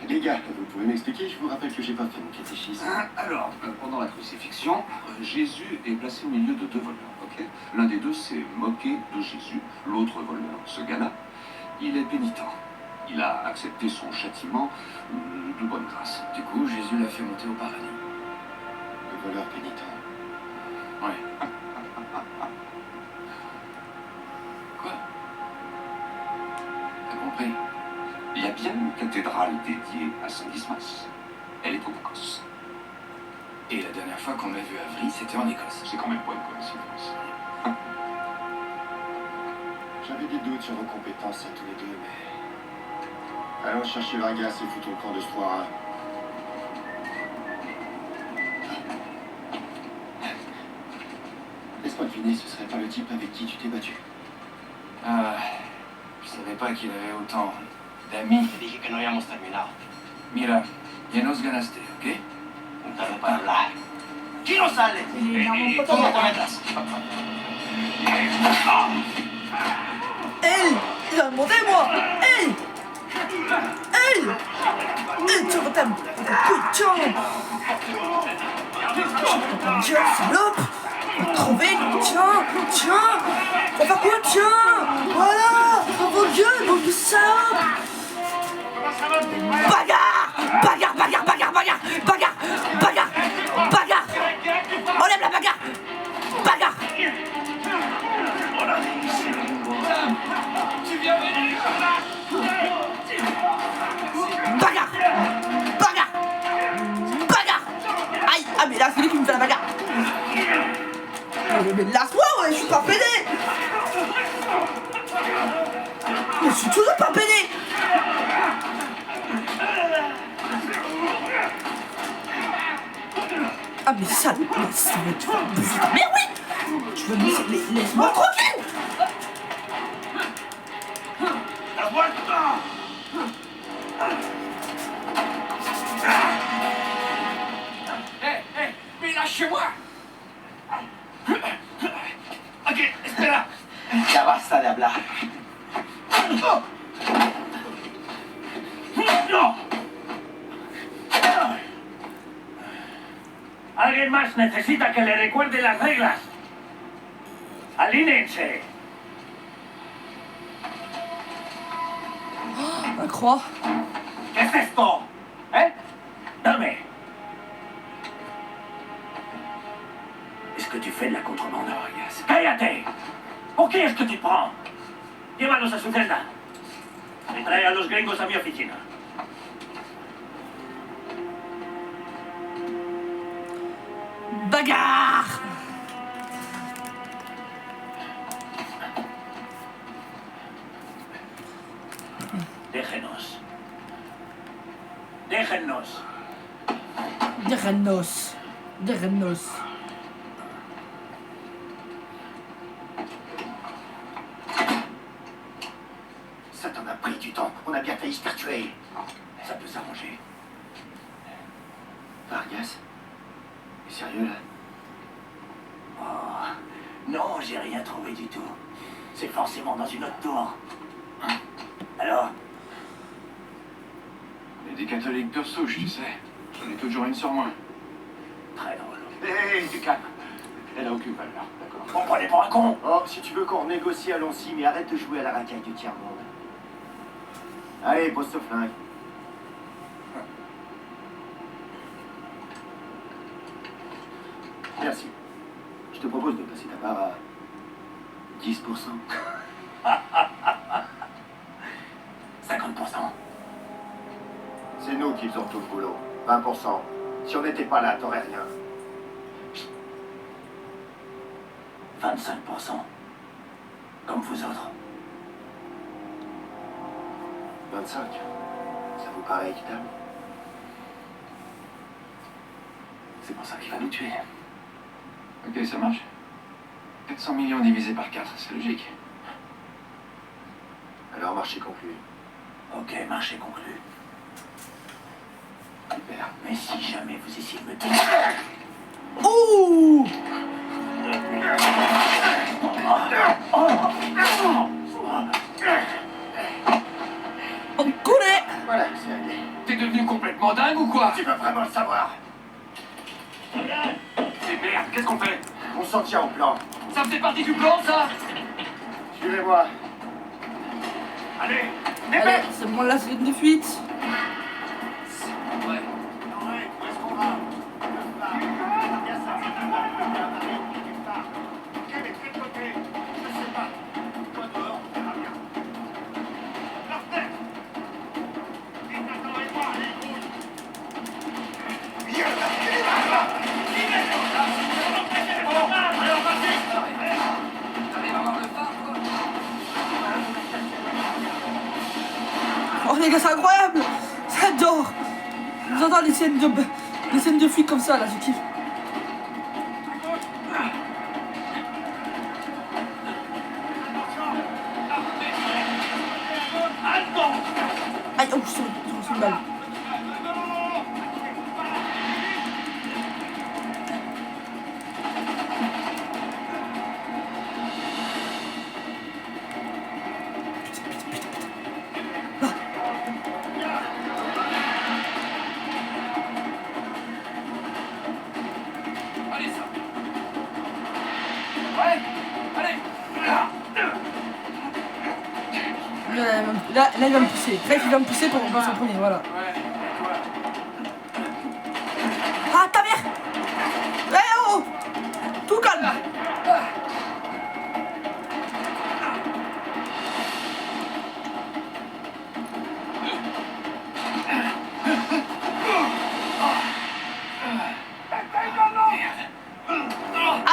Les gars, vous pouvez m'expliquer? Je vous rappelle que j'ai pas fait mon catéchisme. Alors, pendant la crucifixion, Jésus est placé au milieu de deux voleurs, ok? L'un des deux s'est moqué de Jésus, l'autre voleur, ce gars-là, il est pénitent. Il a accepté son châtiment de bonne grâce. Du coup, Jésus l'a fait monter au paradis. Le voleur pénitent. Ouais. Quoi? T'as compris? Il y a bien une cathédrale dédiée à Saint-Dismas. Elle est en Écosse. Et la dernière fois qu'on a vu Avry, c'était en Écosse. C'est quand même pas une coïncidence. J'avais des doutes sur vos compétences à tous les deux, mais... Allons chercher Vargas et foutons le camp de ce soir. Laisse-moi deviner, ce serait pas le type avec qui tu t'es battu. Je savais pas qu'il avait autant d'amis. Te dije que no habíamos terminado. Mira, ya nos ganaste, ¿ok? Un tarde para hablar. ¿Quién no sale? ¿Cómo te metas? Elle, il a demandé moi. Elle, tiens, t'aimes. Tiens, tiens, salope. On va te trouver. Tiens. On va faire quoi? Tiens. Voilà. Oh mon Dieu, salope. Bagarre. Enlève la bagarre. Bagarre. Aïe, ah mais là c'est lui qui me fait la bagarre. Mais lâche-moi, ouais, je suis pas pédé. Mais je suis toujours pas pédé. Ah mais ça, tu vas bouffer ta mère, oui. Tu vas bouffer, mais laisse-moi tranquille. Mais lâchez-moi! Ok, espera. Ya basta de hablar. ¡No! Alguien más necesita que le recuerde las reglas. All'inense! La croix. Che è sto? Non mais... Est-ce que tu fais de la contrebande? Cállate! ¿Por qué es que te prends? Llévalos a su celda. Me trae a los gringos a mi oficina. Bagarre. Déjenos. Déjennos. Déjennos. Déjennos. Ça t'en a pris du temps. On a bien failli se faire tuer. Ça peut s'arranger. Vargas? T'es sérieux là? Oh, non, j'ai rien trouvé du tout. C'est forcément dans une autre tour. Alors? On est des catholiques pure souche, tu sais. J'en ai toujours une sur moi. Très drôle. Hé, du calme. Elle a aucune valeur, d'accord? Vous me prenez pour un con? Oh, si tu veux qu'on négocie, allons-y, mais arrête de jouer à la racaille du tiers-monde. Allez, pose ce flingue. Merci. Je te propose de passer ta part à 10%. 50%. C'est nous qui faisons tout le boulot. 20%. Si on n'était pas là, t'aurais rien. 25%. Comme vous autres. 25. Ça vous paraît équitable? C'est pour ça qu'il va nous tuer. Ok, ça marche. 400 millions divisé par 4, c'est logique. Alors, marché conclu. Ok, marché conclu. Super. Mais si jamais vous essayez de me tuer... Ouh. Enculé. Voilà, c'est réglé. T'es devenu complètement dingue ou quoi? Tu veux vraiment le savoir? Et merde, qu'est-ce qu'on fait? On s'en tient au plan. Ça faisait partie du plan, ça? Suivez-moi. Allez! Allez, c'est bon, là, c'est une fuite. Ouais. Où est-ce qu'on va? Bien ça. Quel est de côté? Je sais pas. Toi dehors, on verra bien. Leur tête! Et attendez-moi, les couilles! T'arrives à voir le phare, quoi? Oh les gars, c'est incroyable. J'adore. J'adore les scènes de fuite comme ça, là, je kiffe. Aïe, oh, je suis une balle. Allez, ça. Ouais, allez. Là, il va me pousser. Bref, il va me pousser pour passer en premier, voilà. Ah, ta mère. Eh oh. Tout calme.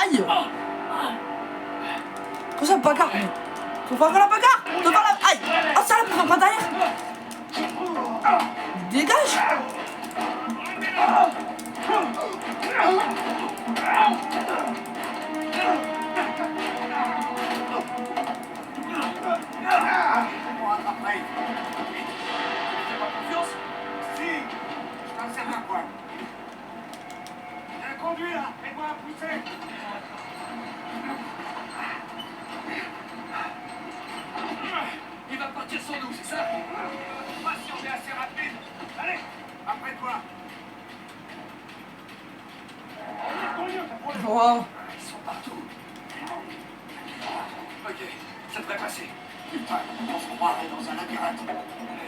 Aïe. Comment ça, bagarre? Faut faire la bagarre. Devant la... Aïe. Oh, ça, là, faut pas derrière. Dégage. Conduis là, aide-moi à pousser. Il va partir sans nous, c'est ça? Pas si on est assez rapide. Allez, après toi. Wow. Ils sont partout. devrait passer. Putain, on se croirait dans un labyrinthe.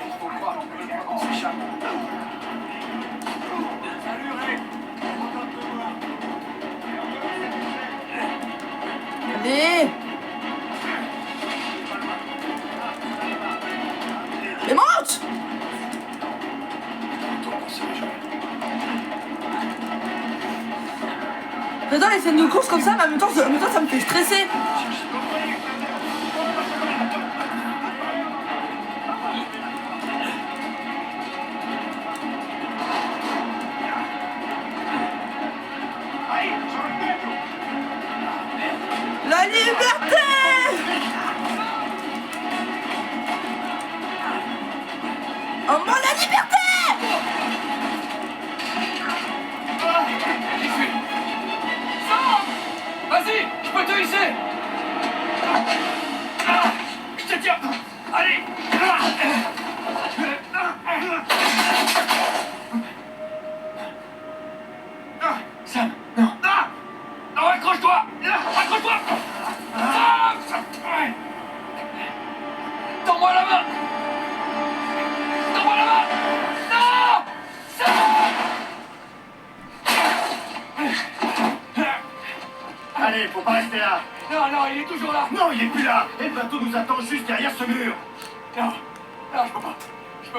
Il faut croire qu'il ne veut pas qu'on s'échappe. Salut, Ray. Allez. Mais monte. J'adore les scènes de course comme ça, mais en même temps ça me fait stresser. La liberté! Oh mon la liberté! J'y suis. Vas-y, je peux te hisser. Je te tiens. Allez. Sam, non. Non, accroche-toi. Accroche-toi. Tends-moi la main. Tends-moi la main. Non. Allez, faut pas rester là. Non, il est toujours là. Non, il est plus là. Et le bateau nous attend juste derrière ce mur. Non, je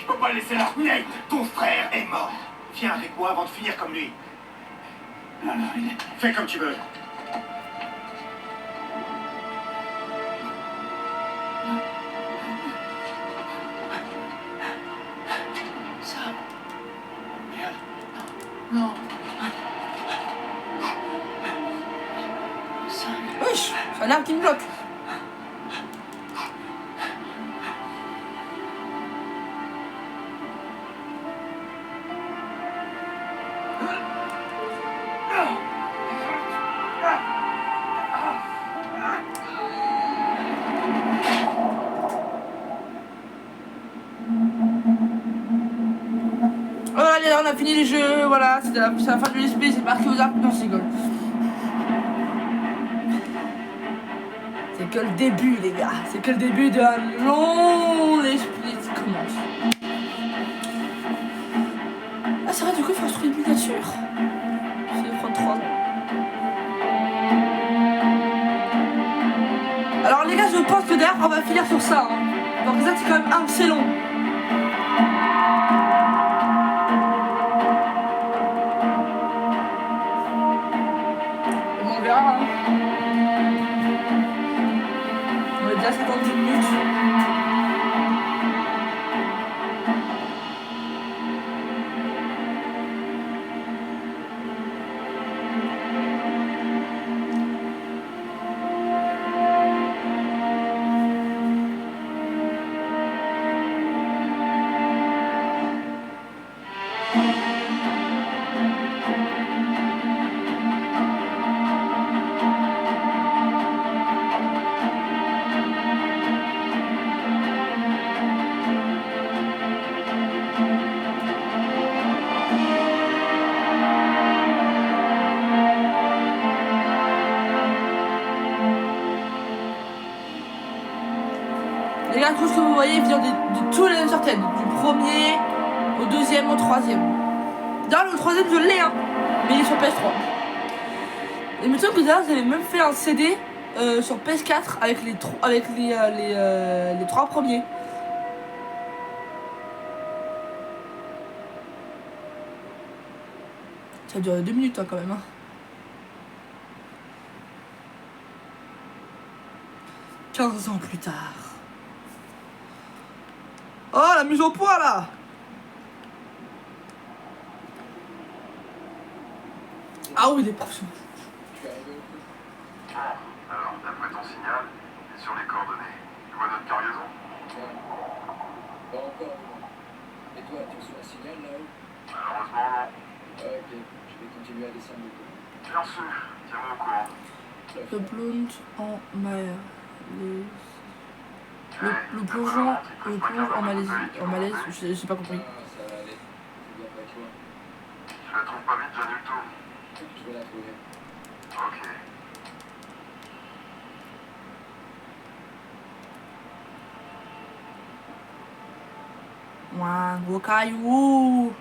peux pas le laisser là. Nate, ton frère est mort. Viens avec moi avant de finir comme lui. Non, il est... Fais comme tu veux. Sam. Merde. Non. Sam. Wesh, ça a l'air qu'il me bloque. Voilà, allez, on a fini les jeux, voilà, c'est la fin de l'USB, c'est marqué aux arcs, non, c'est rigole. C'est que le début, les gars, c'est que le début d'un long esprit qui commence. Ah, c'est vrai, du coup, il faut construire une miniature. C'est prendre 3 ans. Alors, les gars, je pense que d'ailleurs, on va finir sur ça. Hein. Donc, ça, c'est quand même assez long. On verra. Hein. On est déjà à 50 minutes. Les gars, tout ce que vous voyez vient de tous les certaines. Du premier au deuxième au troisième. D'ailleurs, le troisième, je l'ai, hein. Mais il est sur PS3. Et il me semble que d'ailleurs, vous avez même fait un CD sur PS4 avec les 3 premiers. Ça a duré 2 minutes, hein, quand même. Hein. « 15 ans plus tard. Oh, la mise au point, là! Ah oui, les profs sont... Bon, alors, d'après ton signal, et sur les coordonnées, tu vois notre cargaison? Pas encore, non. Et toi, tu reçois un signal là-haut? Malheureusement, non. Ah, ok, je vais continuer à descendre le coup. Bien sûr, tiens-moi au courant. Le plonge en mer. Le plongeon en Malaisie. En Malaisie, j'ai pas compris. Ah, ça va aller. C'est bien pas avec toi. Je la trouve pas vite, j'annule tout. Je vais la trouver. Ok. Ouah, gros caillou.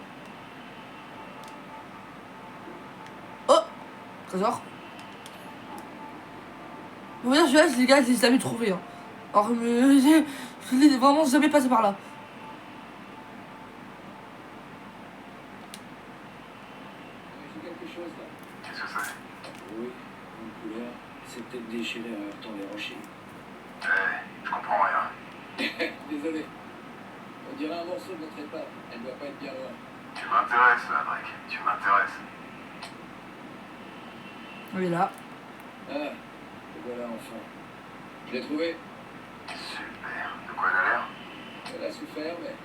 Oh, trésor. Vous voyez, celui-là, les gars, je les ai jamais trouvés. Hein. Alors, je l'ai vraiment jamais passé par là. J'ai quelque chose là. Qu'est-ce que c'est? Oui, une couleur. C'est peut-être déchiré en heurtant les rochers. Je comprends rien. Désolé. On dirait un morceau de notre épave. Elle doit pas être bien loin. Tu m'intéresses là, Drake. Tu m'intéresses. Il est là. Ah, le voilà enfin. Je l'ai trouvée. Super. De quoi elle a l'air? Elle a souffert, mais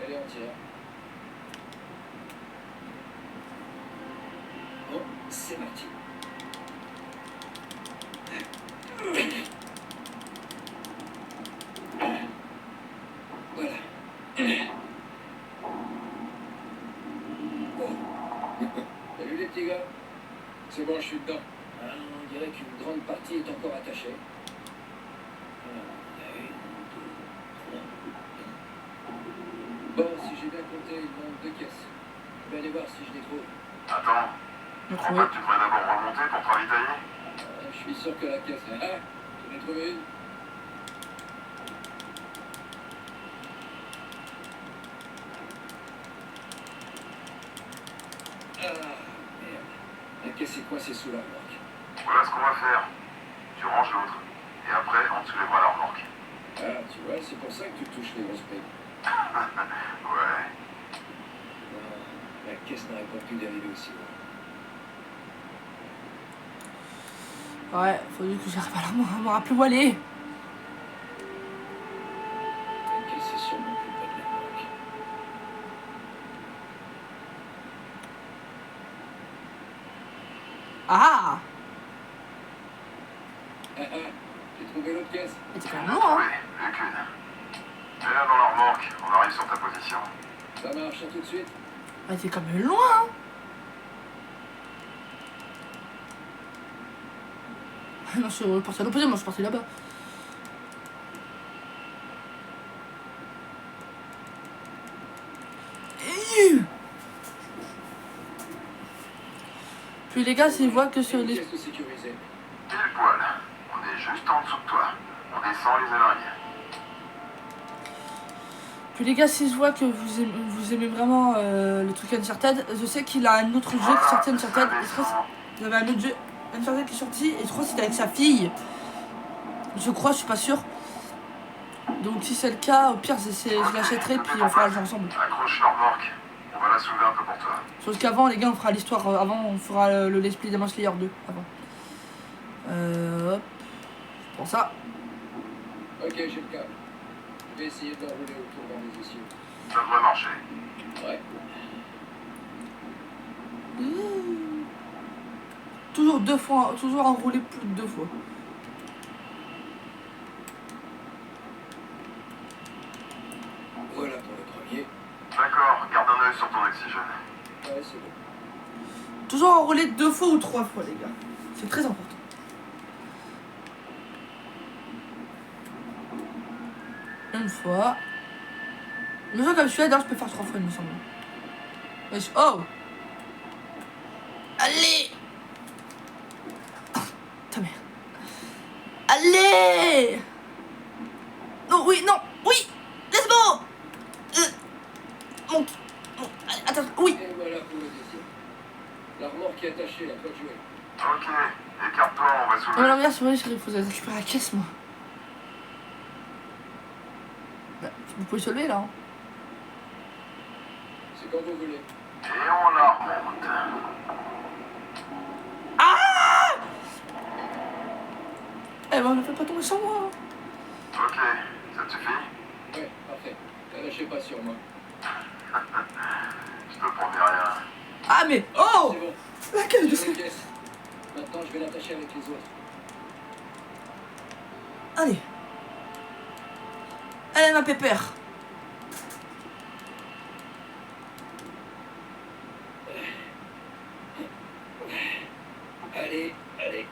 elle est entière. Bon, c'est parti. Voilà. Salut les petits gars. C'est bon, je suis dedans. Ah, on dirait qu'une grande partie est encore attachée. Bon, si j'ai bien compté, il manque 2 caisses. Je vais aller voir si je les trouve. Attends. Je Tu l'ai crois trouvé. pas que tu devrais d'abord remonter pour te ravitailler? Je suis sûr que la caisse... Ah, j'en ai trouvé une. Ah, merde. La caisse est coincée sous la remorque. Voilà ce qu'on va faire. Tu ranges l'autre. Et après, on te soulèvera la remorque. Ah, tu vois, c'est pour ça que tu touches les grosses payes. Ouais. Non, la caisse n'aurait pas pu dériver aussi loin. Ouais, faut juste que j'arrive à me rappeler où aller. La caisse est sûrement plus près de la remorque. Ah, Ah ah, j'ai trouvé l'autre caisse. mais c'est quand même Bien loin. trouvé. Hein. Plus qu'une. Viens dans la remorque. On arrive sur ta position. Ça marche, à tout de suite. Ah, c'est quand même loin. Hein. Non, je suis parti à l'opposé, moi je suis parti là-bas. Puis les gars, s'ils voient que sur Une les... caisse de sécurisée. Pile poil. On est juste en dessous de toi. On descend les éloigne. Puis les gars, si je vois que vous aimez vraiment le truc Uncharted, je sais qu'il a un autre jeu qui est sorti Uncharted. Et je crois qu'il y avait un autre jeu Uncharted qui est sorti et je crois que c'était avec sa fille. Je crois, je suis pas sûr. Donc si c'est le cas, au pire je l'achèterai puis on fera le jeu ensemble. Accroche la remorque. On va la soulever un peu pour toi. Sauf qu'avant les gars on fera l'histoire, avant on fera le Let's Play Demon Slayer 2 avant. Hop. Je prends ça. Ok, j'ai le câble. Je vais essayer d'enrouler autour dans les essieux. Ça devrait marcher. Ouais. Toujours 2 fois, toujours enroulé plus de 2 fois. Voilà pour le premier. D'accord, garde un œil sur ton oxygène. Ouais, c'est bon. Toujours enroulé 2 fois ou 3 fois les gars. C'est très important. Une fois. Le jeu comme celui-là, d'ailleurs, je peux faire 3 fois, il me semble. Wesh, oh! Allez! Ta mère. Allez! Non, oui, non, oui! Laisse-moi! Monte. Allez, attends, oui! Et voilà pour le deuxième. La remorque est attachée, à toi de jouer. Ok, écarte-toi, on va Oh soulever. non, mais là, c'est vrai, il faut récupérer la caisse, moi. Bah, vous pouvez se lever, là. Hein. C'est quand vous voulez. Et on la remonte. Ah! Eh ben, ne fais pas tomber sur moi. Ok, ça te suffit? Ouais, parfait. Ne lâchez pas sur moi. Je te promets rien. Ah, mais... Oh! C'est bon. La caisse de J'ai ça. la caisse. Maintenant, je vais l'attacher avec les autres. Allez. Allez, ma pépère. Allez, allez.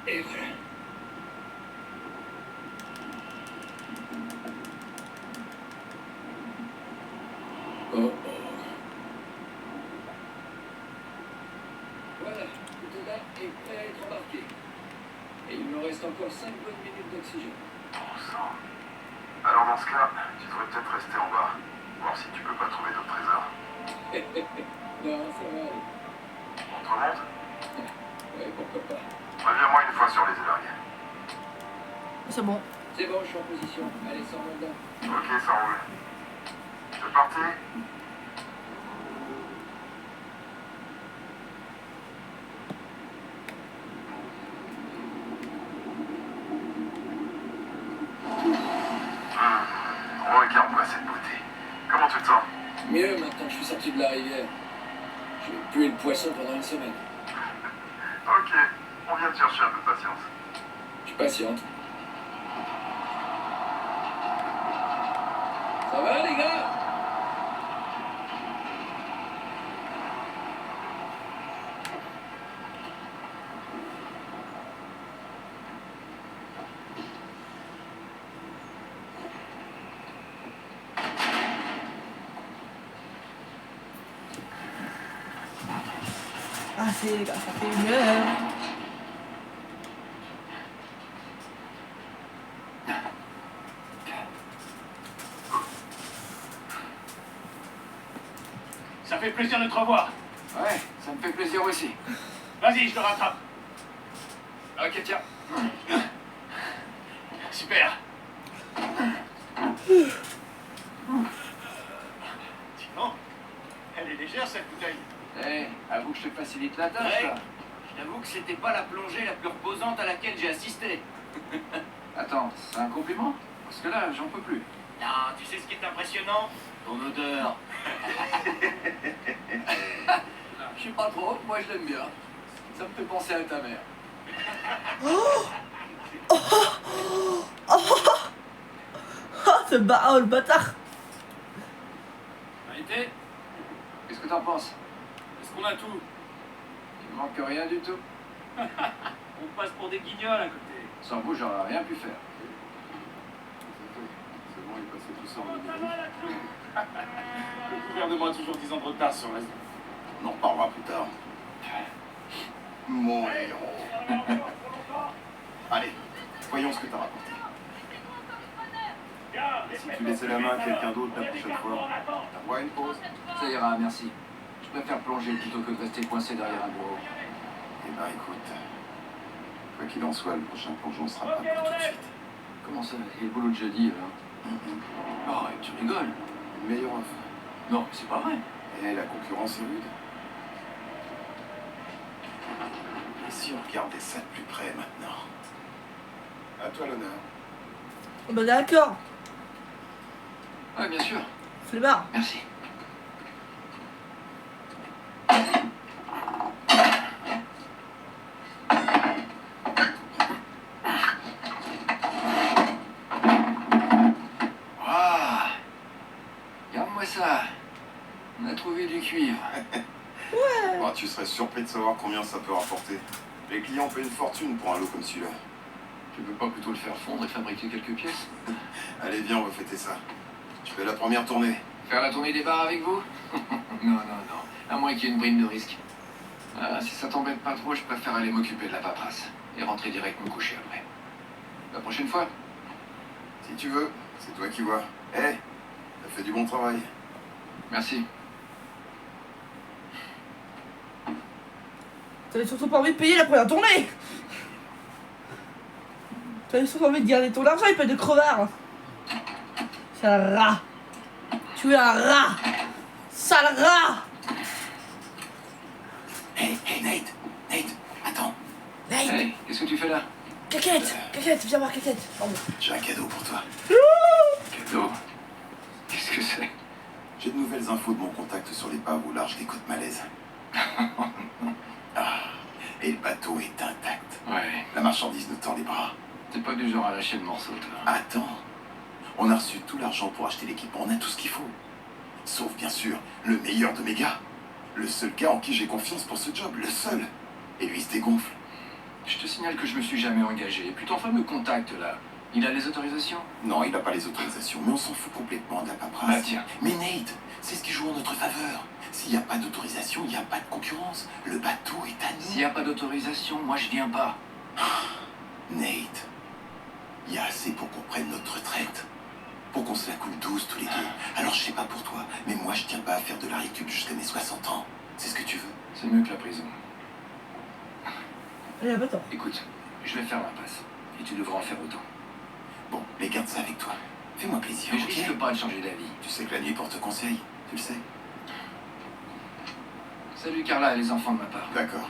Et voilà. Oh oh. Voilà, tout est là et prêt à être embarqué. Et il me reste encore 5 bonnes minutes d'oxygène. Bon sang. Alors dans ce cas, tu devrais peut-être rester en bas. Voir si tu peux pas trouver d'autres trésors. Non, ça va aller. On te remonte? Ouais, pourquoi pas. Reviens-moi une fois sur les élagues. C'est bon. C'est bon, je suis en position. Allez, sans dedans. Ok, ça roule. C'est parti. Regarde-moi cette beauté. Comment tu te sens? Mieux maintenant que je suis sorti de la rivière. Je vais puer le poisson pendant une semaine. Ok, on vient te chercher un peu de patience. Je suis patiente. Ça va les gars? Ah, c'est les gars, ça fait 1 heure. Ça fait plaisir de te revoir. Ouais, ça me fait plaisir aussi. Vas-y, je te rattrape. Ok, tiens. Super. Dis donc, elle est légère cette bouteille. Eh, avoue que je te facilite la tâche, Ouais. là. Je t'avoue que c'était pas la plongée la plus reposante à laquelle j'ai assisté. Attends, c'est un compliment? Parce que là, j'en peux plus. Non, tu sais ce qui est impressionnant? Ton odeur. Je sais pas trop, moi je l'aime bien. Ça me fait penser à ta mère. Ah, oh, le bâtard. Arrêtez. Qu'est-ce que t'en penses? Est-ce qu'on a tout? Il me manque rien du tout. On passe pour des guignols à côté. Sans vous, j'aurais rien pu faire. C'est bon, il passait tout ça en numérique. Le gouvernement a toujours 10 ans de retard sur la. On en reparlera plus tard. Mon héros. Allez, voyons ce que t'as rapporté. Si tu laissais la main à quelqu'un d'autre la prochaine fois, t'as droit à une pause? Ça ira, merci. Je préfère plonger plutôt que de rester coincé derrière un bureau. Eh ben écoute, quoi qu'il en soit, le prochain plongeon sera pas pour tout de suite. Comment ça? Et le boulot de jeudi, alors? Arrête, tu rigoles. Une meilleure offre. Non, mais c'est pas vrai. Eh, la concurrence est rude. Et si on regardait ça de plus près maintenant? À toi l'honneur. Oh, bah d'accord. Ouais, bien sûr. Flemmard. Merci. Waouh! Regarde-moi ça. On a trouvé du cuivre. Oh, tu serais surpris de savoir combien ça peut rapporter. Les clients paient une fortune pour un lot comme celui-là. Tu veux pas plutôt le faire fondre et fabriquer quelques pièces? Allez, viens, on va fêter ça. Je fais la première tournée. Faire la tournée des bars avec vous? Non, non, non. À moins qu'il y ait une prime de risque. Ah, si ça t'embête pas trop, je préfère aller m'occuper de la paperasse et rentrer direct me coucher après. La prochaine fois? Si tu veux, c'est toi qui vois. Eh, t'as fait du bon travail. Merci. T'avais surtout pas envie de payer la première tournée. T'avais surtout envie de garder ton argent, il paye de crevard. C'est un rat. Tu es un rat. Sale rat. Hey, Nate, attends. Hey, Hey, qu'est-ce que tu fais là? Caquette, viens voir Caquette. Pardon. J'ai un cadeau pour toi. Cadeau? Qu'est-ce que c'est? J'ai de nouvelles infos de mon contact sur l'épave au large des côtes malaises. Ah, et le bateau est intact. Ouais, La marchandise nous tend les bras. t'es pas du genre à lâcher le morceau, toi. Attends, on a reçu tout l'argent pour acheter l'équipement, on a tout ce qu'il faut. Sauf bien sûr, le meilleur de mes gars. Le seul gars en qui j'ai confiance pour ce job, le seul. Et lui il se dégonfle. Je te signale que je me suis jamais engagé. Et puis ton fameux contact, là, il a les autorisations? Non, il n'a pas les autorisations, mais on s'en fout complètement de la paperasse. Bah tiens. Mais Nate, C'est ce qui joue en notre faveur. S'il n'y a pas d'autorisation, il n'y a pas de concurrence. Le bateau est à S'il nous. n'y a pas d'autorisation, moi je viens pas. Nate, il y a assez pour qu'on prenne notre retraite. Pour qu'on se la coule douce tous les deux. Alors je sais pas pour toi, mais moi je tiens pas à faire de la récup jusqu'à mes 60 ans. C'est ce que tu veux? C'est mieux que la prison. Il a pas tort. Écoute, je vais faire ma passe. Et tu devras en faire autant. Bon, mais garde ça avec toi. Fais-moi plaisir, Mais je ok? risque pas de changer d'avis. Tu sais que la nuit porte conseil, tu le sais? Salut Carla et les enfants de ma part. D'accord.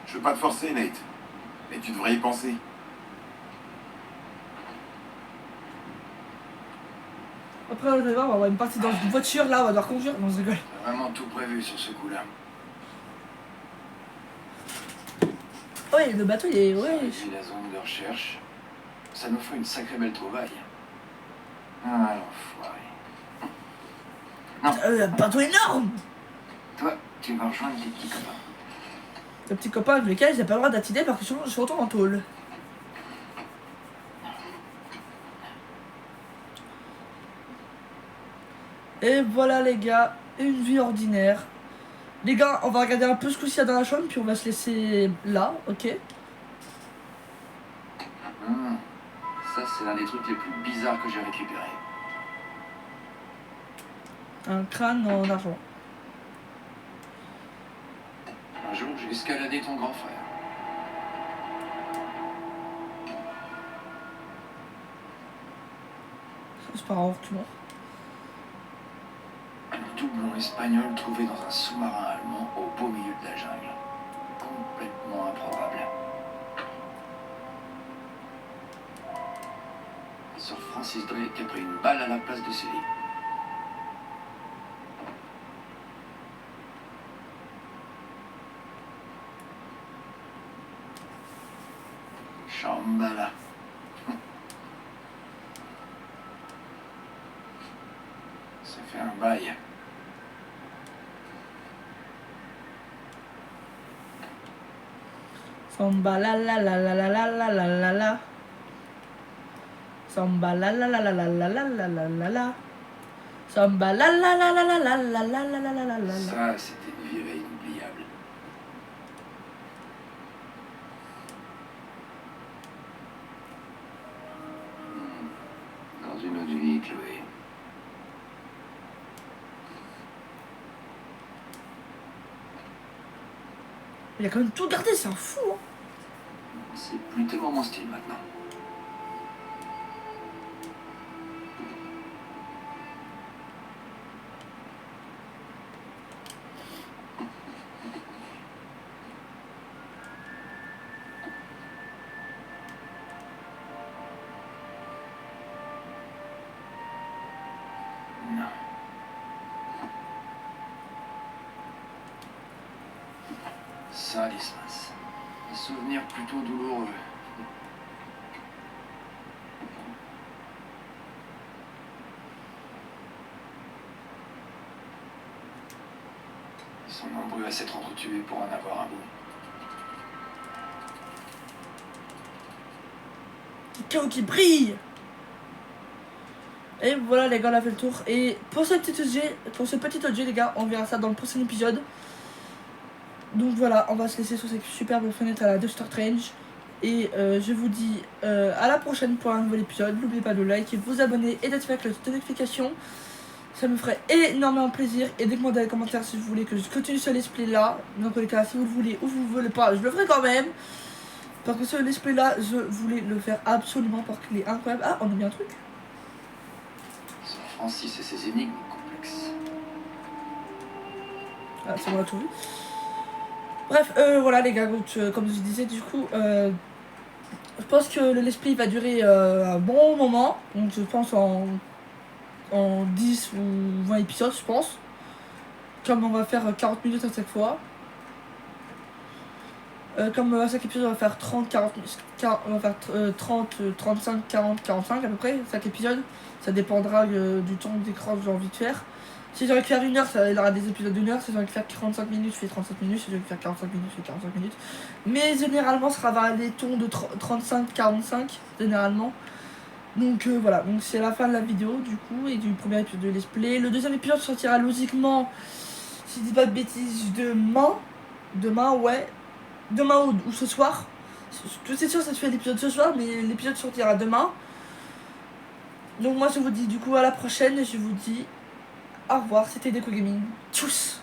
Je veux pas te forcer, Nate. Mais tu devrais y penser. Après, on va voir, on va une partie dans une voiture, là, on va devoir conduire. Non, je rigole. T'as vraiment tout prévu sur ce coup-là. Ouais, le bateau, il est... Ça Ouais. réduit la zone de recherche. Ça nous fait une sacrée belle trouvaille. Ah, l'enfoiré. Un bateau énorme. Toi, tu vas rejoindre tes petits copains. Le petit copain avec lequel j'ai pas le droit d'attiner parce que sinon je retourne en tôle. Et voilà les gars, une vie ordinaire. Les gars, on va regarder un peu ce qu'il y a dans la chambre, puis on va se laisser là, ok? Ça, c'est l'un des trucs les plus bizarres que j'ai récupéré. Un crâne en argent. Un jour, j'ai escaladé ton grand frère. C'est pas grave, tu vois. Un doublon espagnol trouvé dans un sous-marin allemand au beau milieu de la jungle. Complètement improbable. Sir Francis Drake a pris une balle à la place de Céline. Shambhala. Ça fait un bail. Samba la la la la la la la la la la. Samba la la la la la la la la la la la. Samba la la la la la la la la la la la la. Ça, c'était une virée inoubliable. Dans une autre vie, Chloé. Il a quand même tout gardé, c'est un fou. Hein. C'est plus tellement mon style maintenant. Non. Ça, l'essence. Des souvenirs plutôt douloureux. Ils sont nombreux à s'être entretués pour en avoir un bout. Le chaos qui brille. Et voilà les gars, on a fait le tour. Et pour ce petit objet les gars, on verra ça dans le prochain épisode. Donc voilà, on va se laisser sur cette superbe fenêtre à la Doctor Strange. Et je vous dis à la prochaine pour un nouvel épisode. N'oubliez pas de liker, de vous abonner et d'activer la cloche de notification. Ça me ferait énormément plaisir. Et dites-moi dans les commentaires si vous voulez que je continue ce let's play là. Dans tous les cas, si vous le voulez ou vous ne voulez pas, je le ferai quand même. Parce que ce let's play là, je voulais le faire absolument parce qu'il est incroyable. Ah, on a mis un truc. Sir Francis et ses énigmes complexes. Ah, c'est bon, on a tout vu. Bref, voilà les gars, donc, comme je disais, du coup, je pense que le let's play va durer un bon moment. Donc je pense en 10 ou 20 épisodes, je pense. Comme on va faire 40 minutes à chaque fois. Comme à chaque épisode, on va faire 30, 40 minutes. On va faire 30, 35, 40, 45 à peu près, chaque épisode. Ça dépendra du temps d'écran que j'ai envie de faire. Si j'ai envie de faire 1 heure, il y aura des épisodes d'1 heure. Si j'ai envie de faire 45 minutes, je fais 35 minutes. Si j'ai envie de faire 45 minutes, je fais 45 minutes. Mais généralement, ça sera vers les tons de 35, 45, généralement. Donc voilà, donc c'est la fin de la vidéo du coup et du premier épisode de Let's Play. Le deuxième épisode sortira logiquement, si je dis pas de bêtises, demain ouais, demain ou ce soir. C'est sûr ça se fait l'épisode ce soir, mais l'épisode sortira demain. Donc moi je vous dis du coup à la prochaine et je vous dis au revoir, c'était Deco Gaming. Tchuss.